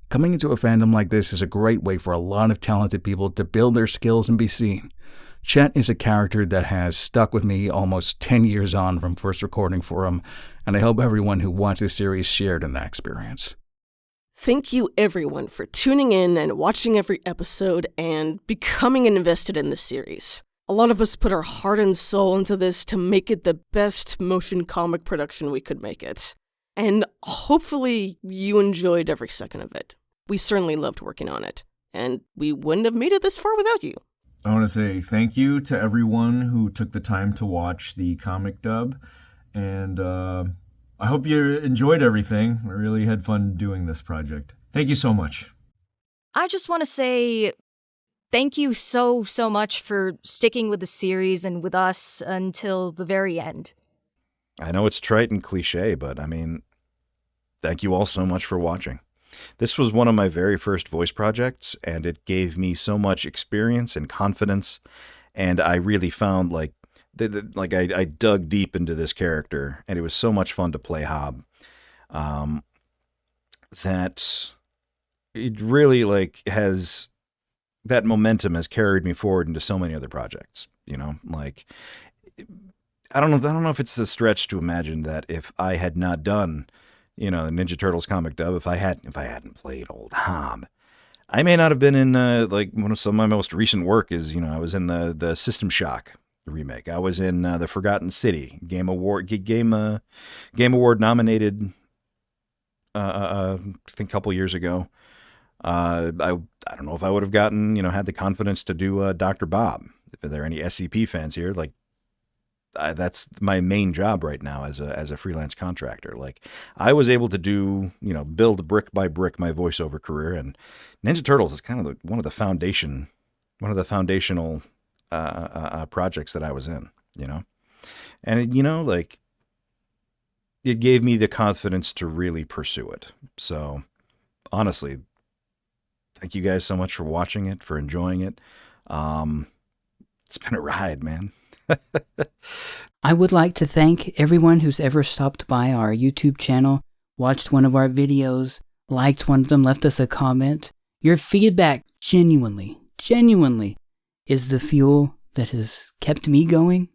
Coming into a fandom like this is a great way for a lot of talented people to build their skills and be seen. Chet is a character that has stuck with me almost 10 years on from first recording for him, and I hope everyone who watched this series shared in that experience. Thank you, everyone, for tuning in and watching every episode and becoming invested in this series. A lot of us put our heart and soul into this to make it the best motion comic production we could make it. And hopefully you enjoyed every second of it. We certainly loved working on it, and we wouldn't have made it this far without you. I want to say thank you to everyone who took the time to watch the comic dub, and I hope you enjoyed everything. I really had fun doing this project. Thank you so much. I just want to say thank you so much for sticking with the series and with us until the very end. I know it's trite and cliche, but I mean, thank you all so much for watching. This was one of my very first voice projects, and it gave me so much experience and confidence, and I really found I dug deep into this character, and it was so much fun to play Hob, that it really has, that momentum has carried me forward into so many other projects. I don't know if it's a stretch to imagine that if I had not done, the Ninja Turtles comic dub, if I hadn't played old Hob, I may not have been in one of some of my most recent work is, I was in the System Shock remake. I was in the Forgotten City Game Award nominated I think a couple years ago. I don't know if I would have gotten, had the confidence to do Dr. Bob. If there are any SCP fans here, that's my main job right now as a freelance contractor. I was able to do, build brick by brick my voiceover career, and Ninja Turtles is kind of one of the foundational projects that I was in, and it gave me the confidence to really pursue it. So honestly, thank you guys so much for watching it, for enjoying it. It's been a ride, man. I would like to thank everyone who's ever stopped by our YouTube channel, watched one of our videos, liked one of them, left us a comment. Your feedback genuinely is the fuel that has kept me going.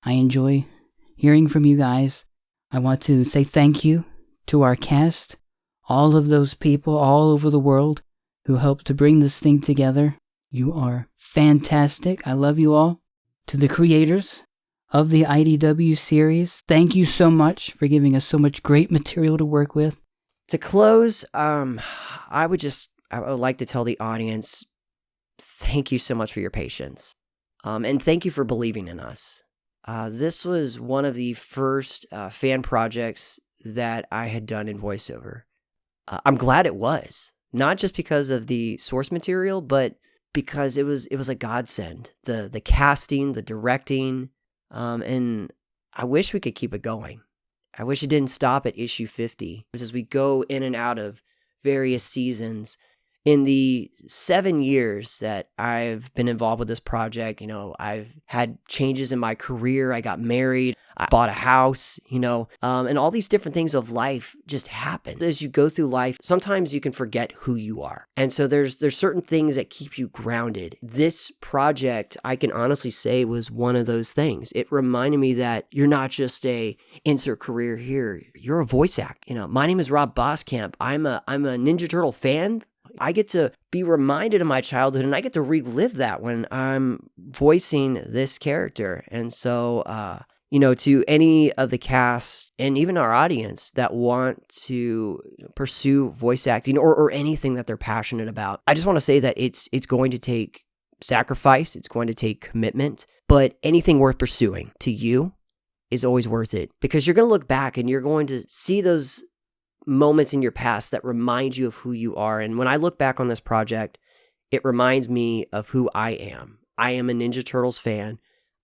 I enjoy hearing from you guys. I want to say thank you to our cast, all of those people all over the world who helped to bring this thing together. You are fantastic. I love you all. To the creators of the IDW series, thank you so much for giving us so much great material to work with. To close, I would like to tell the audience, thank you so much for your patience. And thank you for believing in us. This was one of the first fan projects that I had done in voiceover. I'm glad it was. Not just because of the source material, but because it was a godsend. The casting, the directing, and I wish we could keep it going. I wish it didn't stop at issue 50. As we go in and out of various seasons, in the 7 years that I've been involved with this project, I've had changes in my career. I got married, I bought a house, and all these different things of life just happen. As you go through life, sometimes you can forget who you are. And so there's certain things that keep you grounded. This project, I can honestly say, was one of those things. It reminded me that you're not just a insert career here. You're a voice actor. My name is Rob Boskamp. I'm a Ninja Turtle fan. I get to be reminded of my childhood, and I get to relive that when I'm voicing this character. And so, to any of the cast and even our audience that want to pursue voice acting or anything that they're passionate about, I just want to say that it's going to take sacrifice. It's going to take commitment, but anything worth pursuing to you is always worth it, because you're going to look back and you're going to see those moments in your past that remind you of who you are. And when I look back on this project, it reminds me of who I am. I am a Ninja Turtles fan.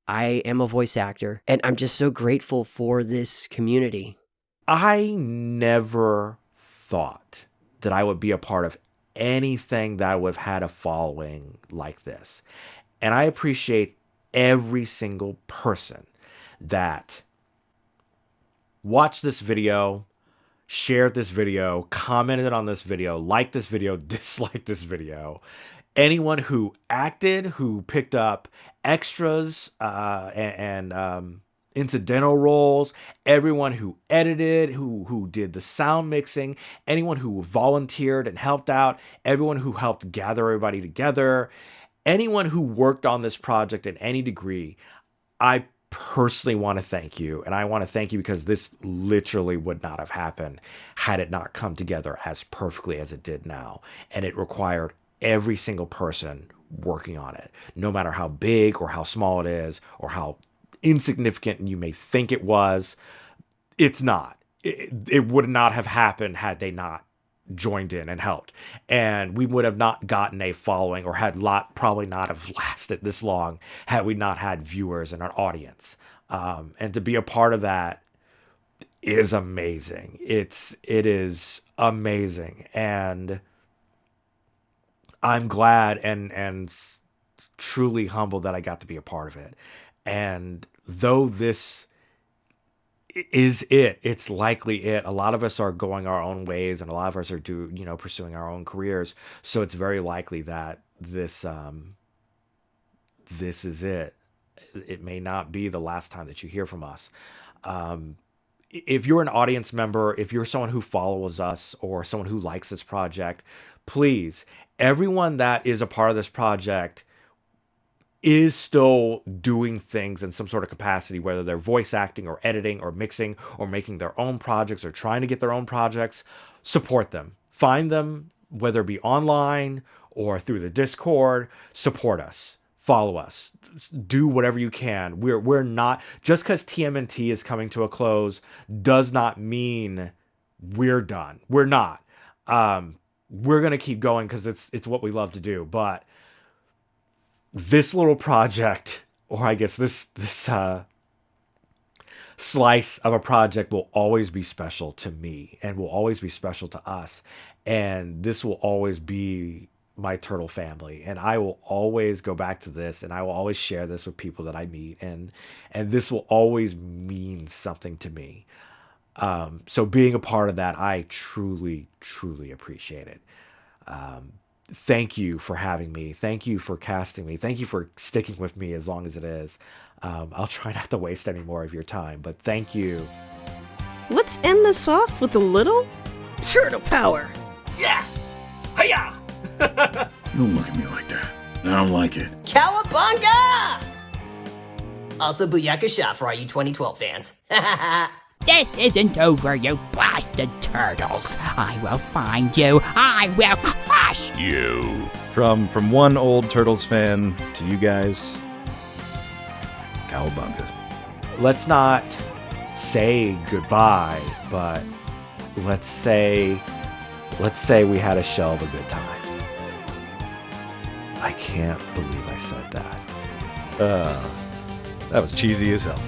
I am a voice actor, and I'm just so grateful for this community. I never thought that I would be a part of anything that would have had a following like this. And I appreciate every single person that watched this video, shared this video, commented on this video, liked this video, disliked this video. Anyone who acted, who picked up extras and incidental roles, everyone who edited, who did the sound mixing, anyone who volunteered and helped out, everyone who helped gather everybody together, anyone who worked on this project in any degree, I personally want to thank you. And I want to thank you because this literally would not have happened had it not come together as perfectly as it did now. And it required every single person working on it, no matter how big or how small it is or how insignificant you may think it was. It's not. It would not have happened had they not joined in and helped. And we would have not gotten a following, or probably not have lasted this long had we not had viewers and an audience. And to be a part of that is amazing. It is amazing. And I'm glad and truly humbled that I got to be a part of it. And though this is it's likely it. A lot of us are going our own ways, and a lot of us are pursuing our own careers. So it's very likely that this is it. It may not be the last time that you hear from us. If you're an audience member, if you're someone who follows us or someone who likes this project, please, everyone that is a part of this project is still doing things in some sort of capacity, whether they're voice acting or editing or mixing or making their own projects or trying to get their own projects. Support them. Find them, whether it be online or through the Discord. Support us. Follow us. Do whatever you can. We're not, just because TMNT is coming to a close does not mean we're done. We're not. We're going to keep going because it's what we love to do. But this little project, or I guess this slice of a project will always be special to me and will always be special to us. And this will always be my turtle family. And I will always go back to this, and I will always share this with people that I meet. And this will always mean something to me. So being a part of that, I truly, truly appreciate it. Thank you for having me. Thank you for casting me. Thank you for sticking with me as long as it is. I'll try not to waste any more of your time, but thank you. Let's end this off with a little turtle power. Yeah! Hiya! Don't look at me like that. I don't like it. Cowabunga! Also, Booyaka Shot for all you 2012 fans. This isn't over, you blasted turtles. I will find you. I will crush you. From one old Turtles fan to you guys, cowabunga. Let's not say goodbye, but let's say we had a shell of a good time. I can't believe I said that. That was cheesy as hell.